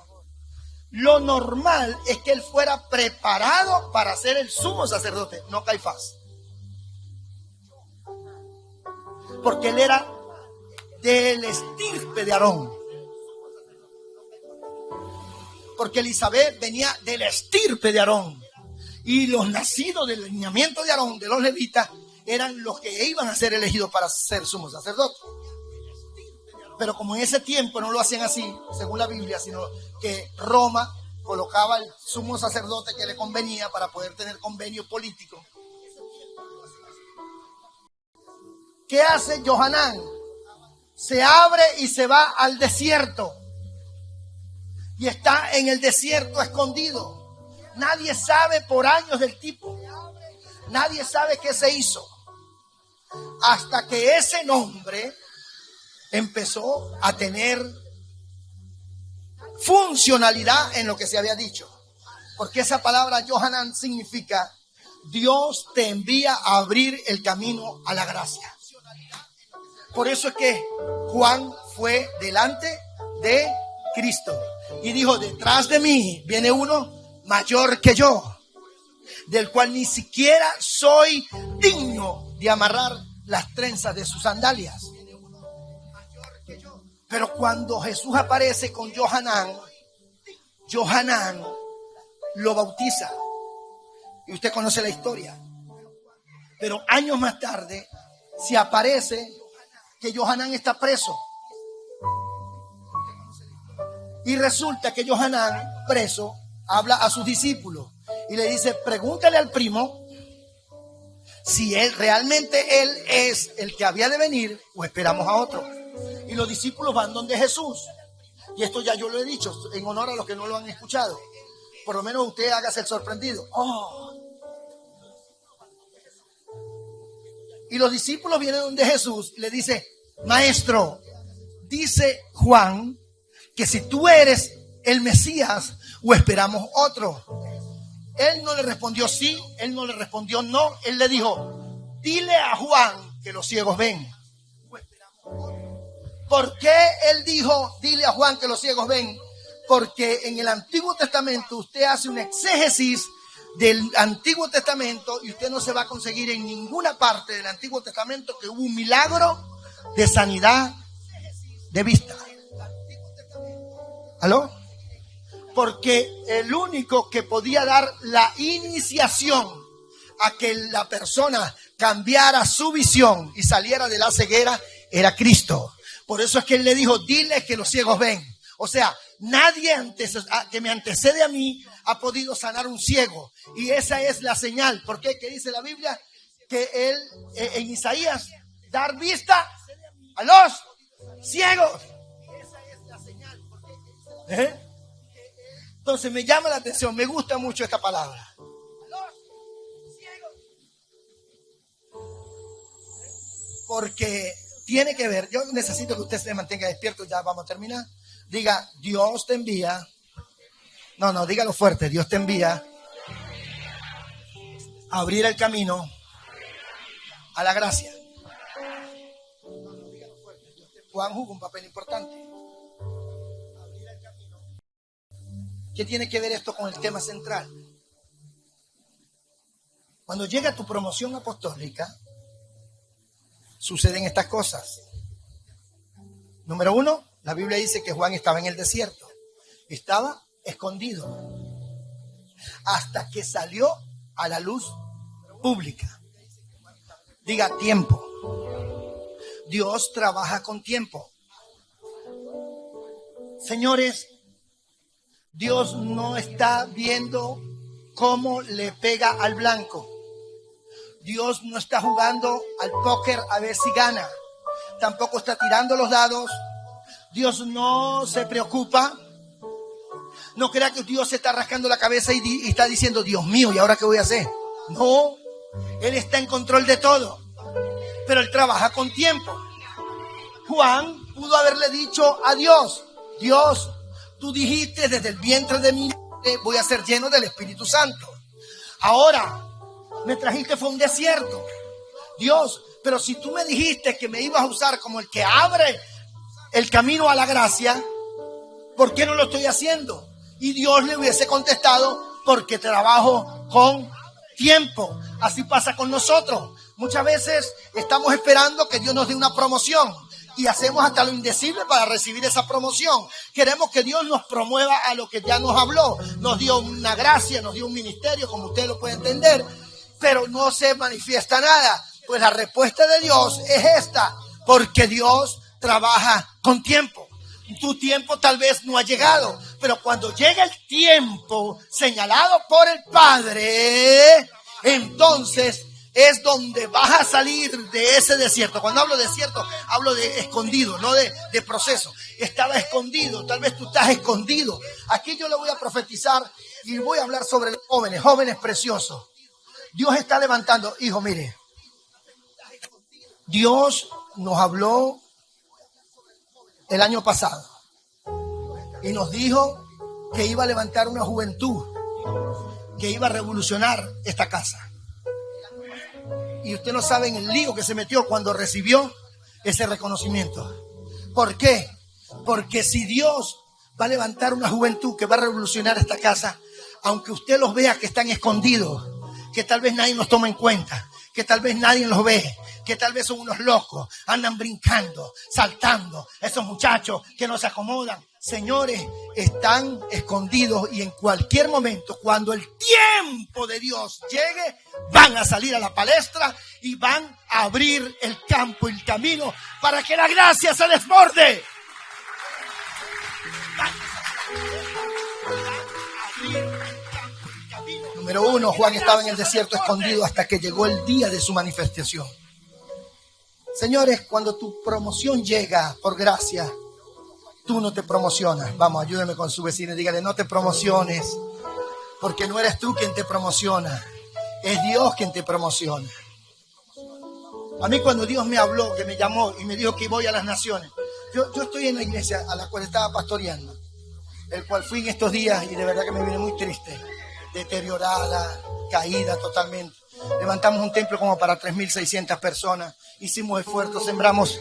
lo normal es que él fuera preparado para ser el sumo sacerdote, no Caifás. Porque él era del estirpe de Aarón. Porque Elizabeth venía del estirpe de Aarón. Y los nacidos del lineamiento de Aarón, de los levitas, eran los que iban a ser elegidos para ser sumo sacerdote. Pero como en ese tiempo no lo hacían así, según la Biblia, sino que Roma colocaba el sumo sacerdote que le convenía para poder tener convenio político. ¿Qué hace Johanán? Se abre y se va al desierto. Y está en el desierto escondido. Nadie sabe por años del tipo. Nadie sabe qué se hizo. Hasta que ese nombre empezó a tener funcionalidad en lo que se había dicho. Porque esa palabra Johanán significa Dios te envía a abrir el camino a la gracia. Por eso es que Juan fue delante de Cristo y dijo: detrás de mí viene uno mayor que yo, del cual ni siquiera soy digno de amarrar las trenzas de sus sandalias. Pero cuando Jesús aparece con Johanán lo bautiza. Y usted conoce la historia. Pero años más tarde se aparece que Johanán está preso. Y resulta que Johanán, preso, habla a sus discípulos y le dice: pregúntale al primo si realmente él es el que había de venir o esperamos a otro. Y los discípulos van donde Jesús. Y esto ya yo lo he dicho en honor a los que no lo han escuchado. Por lo menos usted hágase el sorprendido. Y los discípulos vienen donde Jesús y le dice: maestro, dice Juan que si tú eres el Mesías o esperamos otro. Él no le respondió sí, él no le respondió no. Él le dijo: dile a Juan que los ciegos ven. ¿Por qué él dijo dile a Juan que los ciegos ven? Porque en el Antiguo Testamento usted hace un exégesis del Antiguo Testamento y usted no se va a conseguir en ninguna parte del Antiguo Testamento que hubo un milagro de sanidad de vista. ¿Aló? Porque el único que podía dar la iniciación a que la persona cambiara su visión y saliera de la ceguera era Cristo. Por eso es que él le dijo: dile que los ciegos ven. O sea, nadie que me antecede a mí ha podido sanar un ciego. Y esa es la señal. ¿Por qué? ¿Qué dice la Biblia? Que él, en Isaías, dar vista a los ciegos. Esa es la señal. Entonces me llama la atención, me gusta mucho esta palabra. Porque tiene que ver, yo necesito que usted se mantenga despierto, ya vamos a terminar. Diga: Dios te envía. No, dígalo fuerte: Dios te envía a abrir el camino a la gracia. Juan jugó un papel importante. Abrir el camino. ¿Qué tiene que ver esto con el tema central? Cuando llega tu promoción apostólica, suceden estas cosas. Número 1, la Biblia dice que Juan estaba en el desierto. Estaba escondido hasta que salió a la luz pública. Diga: tiempo. Dios trabaja con tiempo. Señores, Dios no está viendo cómo le pega al blanco. Dios no está jugando al póker a ver si gana. Tampoco está tirando los dados. Dios no se preocupa. No crea que Dios se está rascando la cabeza y está diciendo: Dios mío, ¿y ahora qué voy a hacer? No, Él está en control de todo. Pero Él trabaja con tiempo. Juan pudo haberle dicho a Dios: Dios, tú dijiste desde el vientre de mi madre voy a ser lleno del Espíritu Santo. Ahora me trajiste fue un desierto. Dios, pero si tú me dijiste que me ibas a usar como el que abre el camino a la gracia, ¿por qué no lo estoy haciendo? Y Dios le hubiese contestado: porque trabajo con tiempo. Así pasa con nosotros. Muchas veces estamos esperando que Dios nos dé una promoción y hacemos hasta lo indecible para recibir esa promoción. Queremos que Dios nos promueva a lo que ya nos habló. Nos dio una gracia, nos dio un ministerio, como usted lo puede entender, pero no se manifiesta nada. Pues la respuesta de Dios es esta: porque Dios trabaja con tiempo. Tu tiempo tal vez no ha llegado, pero cuando llegue el tiempo señalado por el Padre, entonces es donde vas a salir de ese desierto. Cuando hablo de desierto, hablo de escondido, no de proceso. Estaba escondido, tal vez tú estás escondido. Aquí yo le voy a profetizar y voy a hablar sobre los jóvenes preciosos. Dios está levantando, hijo, mire. Dios nos habló el año pasado y nos dijo que iba a levantar una juventud que iba a revolucionar esta casa. Y usted no sabe en el lío que se metió cuando recibió ese reconocimiento. ¿Por qué? Porque si Dios va a levantar una juventud que va a revolucionar esta casa, aunque usted los vea que están escondidos, que tal vez nadie los toma en cuenta, que tal vez nadie los ve, que tal vez son unos locos, andan brincando, saltando, esos muchachos que no se acomodan. Señores, están escondidos y en cualquier momento, cuando el tiempo de Dios llegue, van a salir a la palestra y van a abrir el campo y el camino para que la gracia se desborde. Número 1, Juan estaba en el desierto escondido hasta que llegó el día de su manifestación. Señores, cuando tu promoción llega por gracia, tú no te promocionas. Vamos, ayúdeme con su vecino y dígale, no te promociones, porque no eres tú quien te promociona, es Dios quien te promociona. A mí cuando Dios me habló, que me llamó y me dijo que voy a las naciones, yo estoy en la iglesia a la cual estaba pastoreando, el cual fui en estos días y de verdad que me vine muy triste, deteriorada, caída totalmente. Levantamos un templo como para 3.600 personas, hicimos esfuerzos, sembramos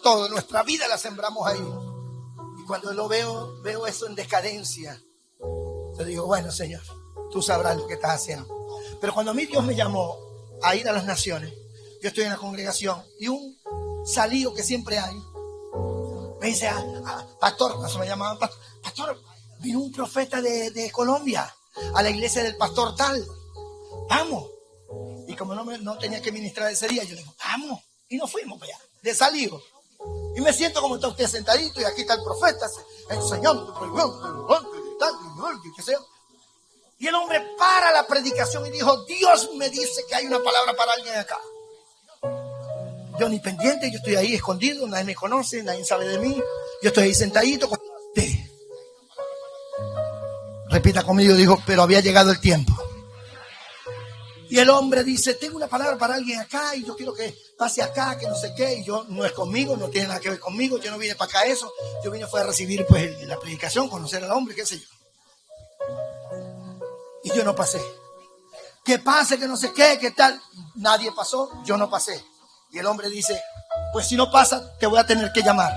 todo, nuestra vida la sembramos ahí. Y cuando lo veo eso en decadencia, yo digo, bueno, Señor, tú sabrás lo que estás haciendo. Pero cuando a mí Dios me llamó a ir a las naciones, yo estoy en la congregación y un salío que siempre hay, me dice, pastor, eso me llamaban, pastor, vino un profeta de Colombia a la iglesia del pastor tal, vamos. Y como no tenía que ministrar ese día, yo le digo, vamos. Y nos fuimos para allá, de salido. Y me siento como está usted sentadito y aquí está el profeta enseñando, qué sé yo. Y el hombre para la predicación y dijo, Dios me dice que hay una palabra para alguien acá. Yo ni pendiente, yo estoy ahí escondido, nadie me conoce, nadie sabe de mí. Yo estoy ahí sentadito con usted. Repita conmigo, dijo, pero había llegado el tiempo. Y el hombre dice, tengo una palabra para alguien acá y yo quiero que pase acá, que no sé qué. Y yo, no es conmigo, no tiene nada que ver conmigo, yo no vine para acá eso. Yo vine fue a recibir pues la predicación, conocer al hombre, qué sé yo. Y yo no pasé. Que pase, que no sé qué, qué tal. Nadie pasó, yo no pasé. Y el hombre dice, pues si no pasa, te voy a tener que llamar.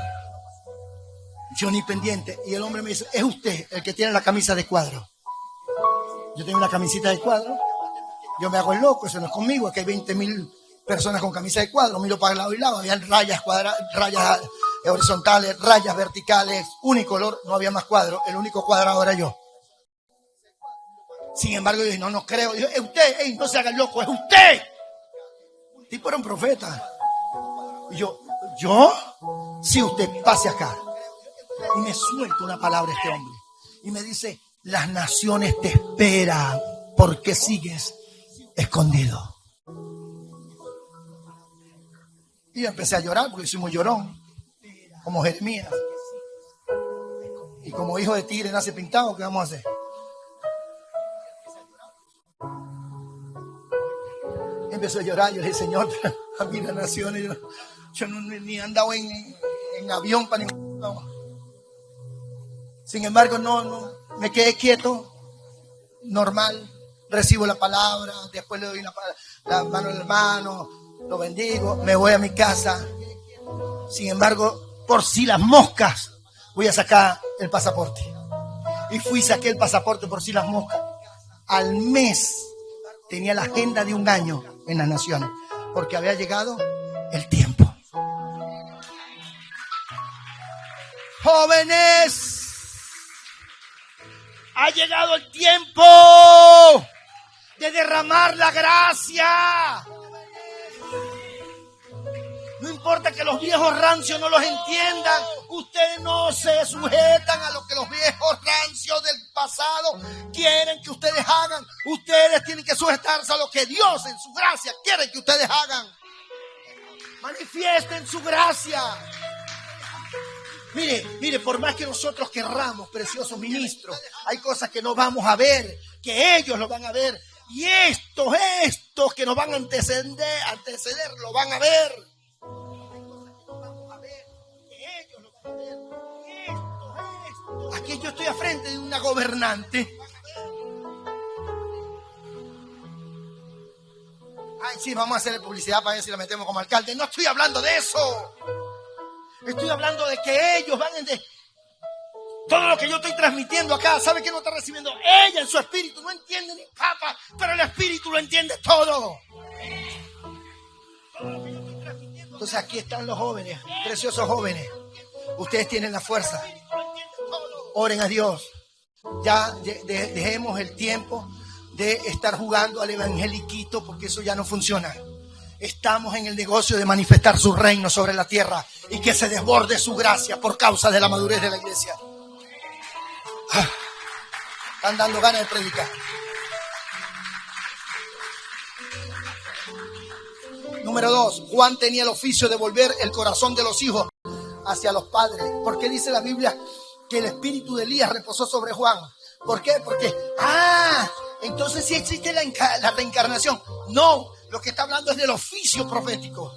Yo ni pendiente. Y el hombre me dice, es usted el que tiene la camisa de cuadro. Yo tengo una camisita de cuadro. Yo me hago el loco, eso no es conmigo, es que hay 20.000 personas con camisa de cuadro, miro para el lado y lado, había rayas rayas horizontales, rayas verticales, unicolor, no había más cuadro, el único cuadrado era yo. Sin embargo, yo dije, no creo, yo, es usted, no se haga el loco, es usted. El tipo era un profeta. Y yo, sí, usted, pase acá. Y me suelta una palabra este hombre. Y me dice, las naciones te esperan porque sigues escondido. Y yo empecé a llorar porque soy muy llorón, como Jeremías. Y como hijo de tigre nace pintado, ¿qué vamos a hacer? Y empecé a llorar, yo le dije, Señor, a mí las naciones, yo ni he andado en avión para ningún lado. Sin embargo, no, me quedé quieto, normal. Recibo la palabra, después le doy la mano al hermano, lo bendigo, me voy a mi casa. Sin embargo, por si las moscas, voy a sacar el pasaporte. Y fui y saqué el pasaporte por si las moscas. Al mes tenía la agenda de un año en las naciones, porque había llegado el tiempo. Jóvenes, ha llegado el tiempo de derramar la gracia. No importa que los viejos rancios no los entiendan, ustedes no se sujetan a lo que los viejos rancios del pasado quieren que ustedes hagan. Ustedes tienen que sujetarse a lo que Dios en su gracia quiere que ustedes hagan. Manifiesten su gracia. Mire, por más que nosotros querramos, preciosos ministros, hay cosas que no vamos a ver, que ellos lo van a ver. Y estos que nos van a anteceder, lo van a ver. Aquí que yo estoy a frente de una gobernante. Ay, sí, vamos a hacerle publicidad para ver si la metemos como alcalde. No estoy hablando de eso. Estoy hablando de que ellos van en... Todo lo que yo estoy transmitiendo acá, ¿sabe qué no está recibiendo? Ella en su espíritu no entiende ni papa, pero el espíritu lo entiende todo. Entonces aquí están los jóvenes, preciosos jóvenes. Ustedes tienen la fuerza. Oren a Dios. Ya dejemos el tiempo de estar jugando al evangeliquito, porque eso ya no funciona. Estamos en el negocio de manifestar su reino sobre la tierra y que se desborde su gracia por causa de la madurez de la iglesia. Están dando ganas de predicar. Número 2, Juan tenía el oficio de volver el corazón de los hijos hacia los padres. ¿Por qué dice la Biblia que el espíritu de Elías reposó sobre Juan? ¿Por qué? Porque, entonces sí existe la reencarnación. No, lo que está hablando es del oficio profético.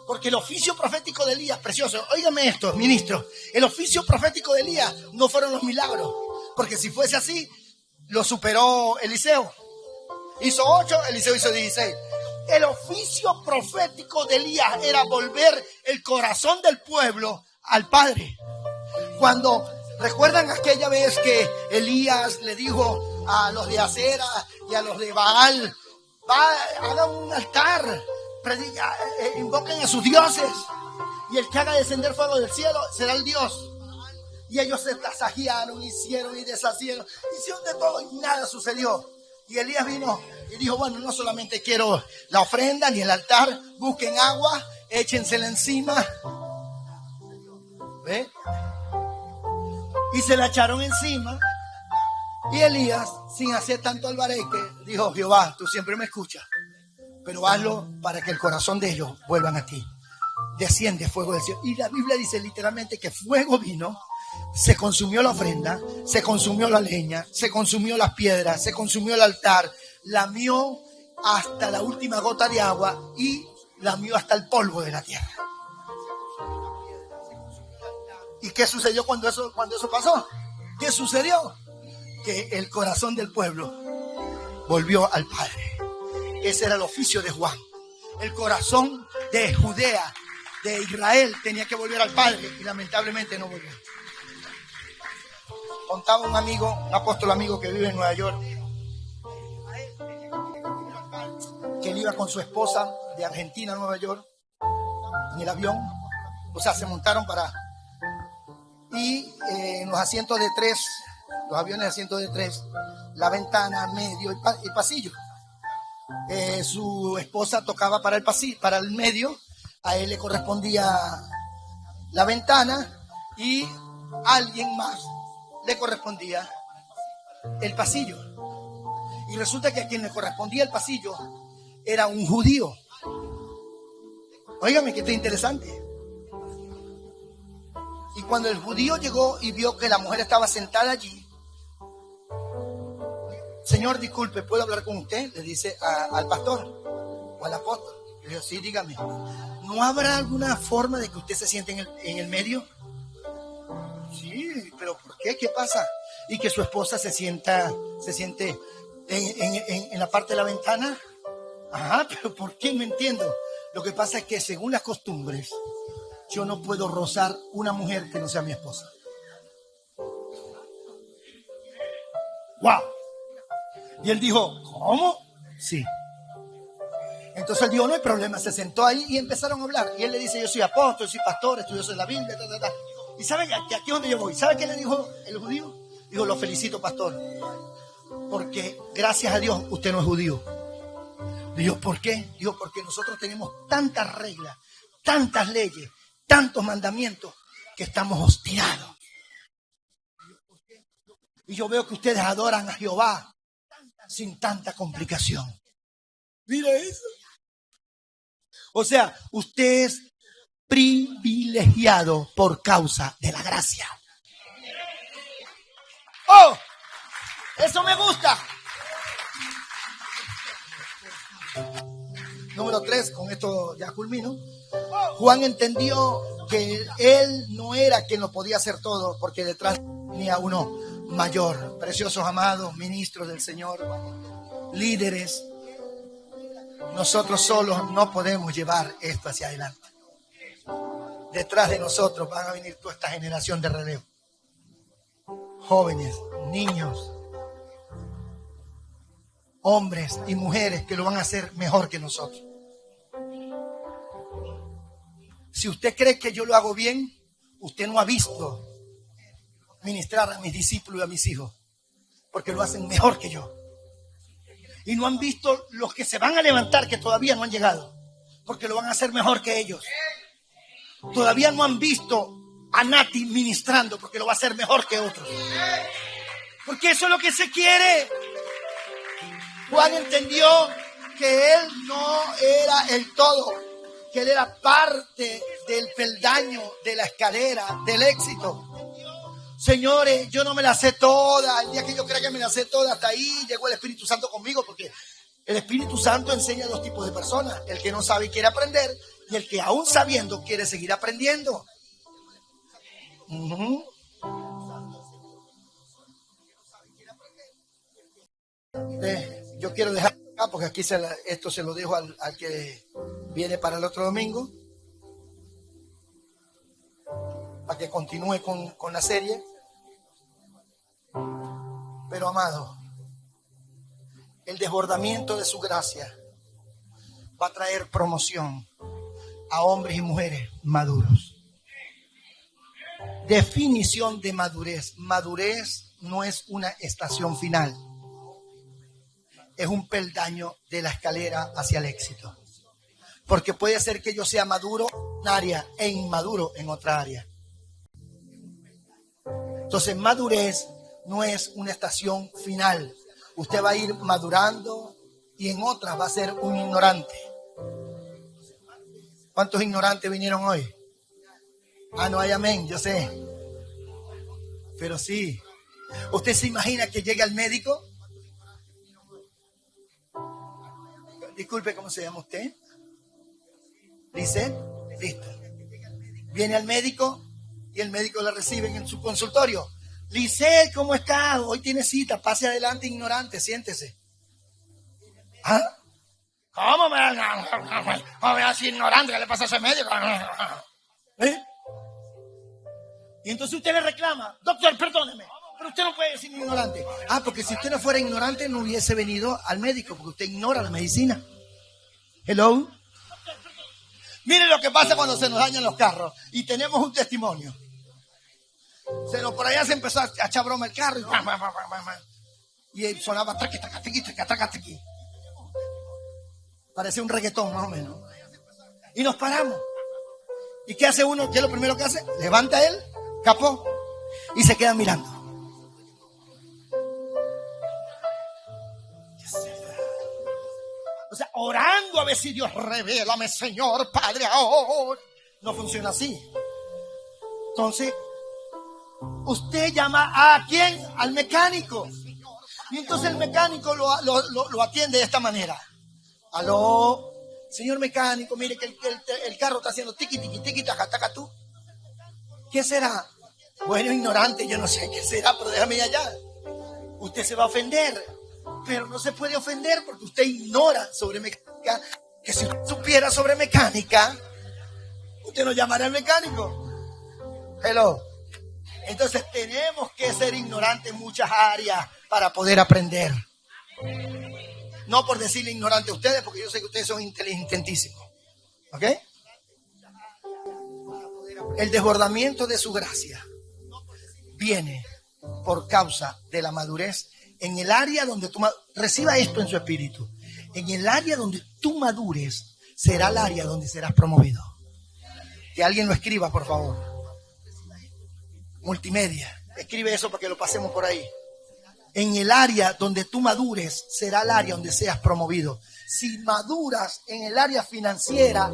Porque el oficio profético de Elías, precioso, óigame esto, ministro, el oficio profético de Elías no fueron los milagros. Porque si fuese así, lo superó Eliseo. Hizo 8, Eliseo hizo 16. El oficio profético de Elías era volver el corazón del pueblo al Padre. Cuando recuerdan aquella vez que Elías le dijo a los de Acera y a los de Baal, hagan un altar, invoquen a sus dioses, y el que haga descender fuego del cielo será el Dios. Y ellos se tasajearon, hicieron y deshacieron, hicieron de todo y nada sucedió. Y Elías vino y dijo, bueno, no solamente quiero la ofrenda ni el altar, busquen agua, échensela encima. ¿Ve? Y se la echaron encima. Y Elías, sin hacer tanto albaraque, dijo, Jehová, tú siempre me escuchas, pero hazlo para que el corazón de ellos vuelvan a ti. Desciende fuego del cielo. Y la Biblia dice literalmente que fuego vino. Se consumió la ofrenda, se consumió la leña, se consumió las piedras, se consumió el altar, lamió hasta la última gota de agua y lamió hasta el polvo de la tierra. ¿Y qué sucedió cuando eso pasó? ¿Qué sucedió? Que el corazón del pueblo volvió al Padre. Ese era el oficio de Juan. El corazón de Judea, de Israel, tenía que volver al Padre y lamentablemente no volvió. Contaba un amigo, un apóstol amigo que vive en Nueva York, que él iba con su esposa de Argentina a Nueva York en el avión. O sea, se montaron y en los asientos de 3, los aviones de asientos de 3, la ventana, medio y pasillo. Su esposa tocaba para el medio, a él le correspondía la ventana y a alguien más le correspondía el pasillo. Y resulta que a quien le correspondía el pasillo era un judío. Óigame que esto es interesante. Y cuando el judío llegó y vio que la mujer estaba sentada allí, Señor, disculpe, ¿puedo hablar con usted? Le dice al pastor o al apóstol. Le dijo, sí, dígame. ¿No habrá alguna forma de que usted se siente en el medio? Sí, pero ¿por qué? ¿Qué pasa? Y que su esposa se siente en la parte de la ventana. Ajá, pero ¿por qué? No entiendo. Lo que pasa es que según las costumbres, yo no puedo rozar una mujer que no sea mi esposa. ¡Wow! Y él dijo, ¿cómo? Sí. Entonces él dijo, no hay problema. Se sentó ahí y empezaron a hablar. Y él le dice, yo soy apóstol, soy pastor, estudioso de la Biblia, Y ¿sabe que aquí es donde yo voy? ¿Sabe qué le dijo el judío? Dijo, lo felicito, pastor, porque gracias a Dios usted no es judío. Dijo, ¿por qué? Dijo, porque nosotros tenemos tantas reglas, tantas leyes, tantos mandamientos, que estamos obstinados. Y yo veo que ustedes adoran a Jehová sin tanta complicación. Mira eso. O sea, usted es privilegiado por causa de la gracia. ¡Oh! Eso me gusta. Número 3, con esto ya culmino. Juan entendió que él no era quien lo podía hacer todo, porque detrás tenía uno mayor. Preciosos amados, ministros del Señor, líderes, nosotros solos no podemos llevar esto hacia adelante. Detrás de nosotros van a venir toda esta generación de relevo. Jóvenes, niños, hombres y mujeres que lo van a hacer mejor que nosotros. Si usted cree que yo lo hago bien, usted no ha visto ministrar a mis discípulos y a mis hijos, porque lo hacen mejor que yo. Y no han visto los que se van a levantar, que todavía no han llegado, porque lo van a hacer mejor que ellos. Todavía no han visto a Nati ministrando, porque lo va a hacer mejor que otros. Porque eso es lo que se quiere. Juan entendió que él no era el todo, que él era parte del peldaño de la escalera del éxito. Señores, yo no me la sé toda. El día que yo crea que me la sé toda, hasta ahí llegó el Espíritu Santo conmigo, porque el Espíritu Santo enseña a dos tipos de personas: el que no sabe y quiere aprender, y el que aún sabiendo quiere seguir aprendiendo. Yo quiero dejar acá, porque aquí esto se lo dejo al que viene para el otro domingo, para que continúe con la serie. Pero amado, el desbordamiento de su gracia va a traer promoción a hombres y mujeres maduros. Definición de madurez. Madurez no es una estación final, es un peldaño de la escalera hacia el éxito. Porque puede ser que yo sea maduro en un área e inmaduro en otra área. Entonces, madurez no es una estación final. Usted va a ir madurando y en otras va a ser un ignorante. ¿Cuántos ignorantes vinieron hoy? Ah, no hay amén, yo sé. Pero sí. ¿Usted se imagina que llegue al médico? Disculpe, ¿cómo se llama usted? Dice, listo. Viene al médico y el médico la recibe en su consultorio. Lice, ¿cómo está? Hoy tiene cita, pase adelante, ignorante, siéntese. ¿Ah? ¿Cómo me va a decir ignorante? ¿Qué le pasa a ese médico? ¿Eh? Y entonces usted le reclama: doctor, perdóneme, pero usted no puede decir ignorante. Ah, porque si usted no fuera ignorante no hubiese venido al médico, porque usted ignora la medicina. Hello. Miren lo que pasa cuando se nos dañan los carros y tenemos un testimonio. Por allá se empezó a echar broma el carro y sonaba aquí. Parecía un reggaetón más o menos. Y nos paramos. ¿Y qué hace uno? ¿Qué es lo primero que hace? Levanta él, capó, y se queda mirando. O sea, orando a ver si Dios revélame, Señor, Padre, ahora. No funciona así. Entonces, usted llama ¿a quién? Al mecánico. Y entonces el mecánico lo atiende de esta manera. Aló, señor mecánico, mire que el carro está haciendo tiqui, tiqui, tiqui, taca, taca, tú. ¿Qué será? Bueno, ignorante, yo no sé qué será, pero déjame ir allá. Usted se va a ofender, pero no se puede ofender porque usted ignora sobre mecánica. Que si usted supiera sobre mecánica, usted no llamaría al mecánico. Hello. Entonces tenemos que ser ignorantes en muchas áreas para poder aprender. No por decirle ignorante a ustedes, porque yo sé que ustedes son inteligentísimos. ¿Ok? El desbordamiento de su gracia viene por causa de la madurez en el área donde tú reciba esto en su espíritu. En el área donde tú madures será el área donde serás promovido. Que alguien lo escriba, por favor. Multimedia. Escribe eso para que lo pasemos por ahí. en el área donde tú madures, será el área donde seas promovido. Si maduras en el área financiera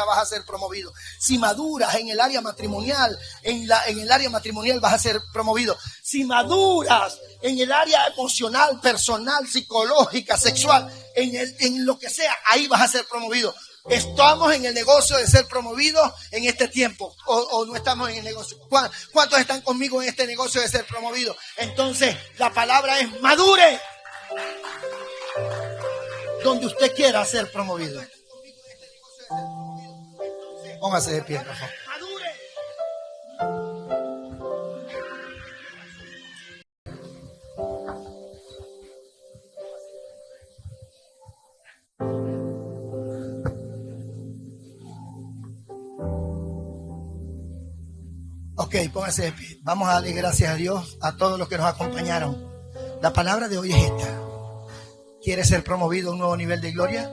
vas a ser promovido. Si maduras en el área matrimonial, en el área matrimonial vas a ser promovido. Si maduras en el área emocional, personal, psicológica, sexual, en lo que sea, ahí vas a ser promovido. ¿Estamos en el negocio de ser promovidos en este tiempo? ¿O no estamos en el negocio? ¿Cuántos están conmigo en este negocio de ser promovidos? Entonces, la palabra es madure. Donde usted quiera ser promovido. Póngase de pie, por favor. Ok, póngase de pie. Vamos a darle gracias a Dios, a todos los que nos acompañaron. La palabra de hoy es esta. ¿Quieres ser promovido a un nuevo nivel de gloria?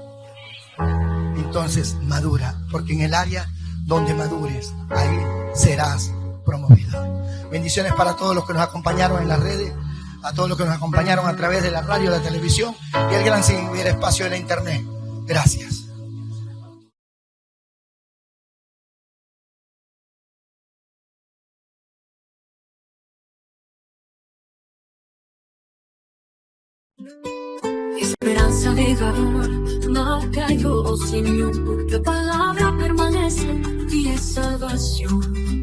Entonces madura, porque en el área donde madures, ahí serás promovido. Bendiciones para todos los que nos acompañaron en las redes, a todos los que nos acompañaron a través de la radio, la televisión y el gran ciberespacio de la internet. Gracias. Esperanza viva, no cayó, Señor, tu palabra permanece y es salvación.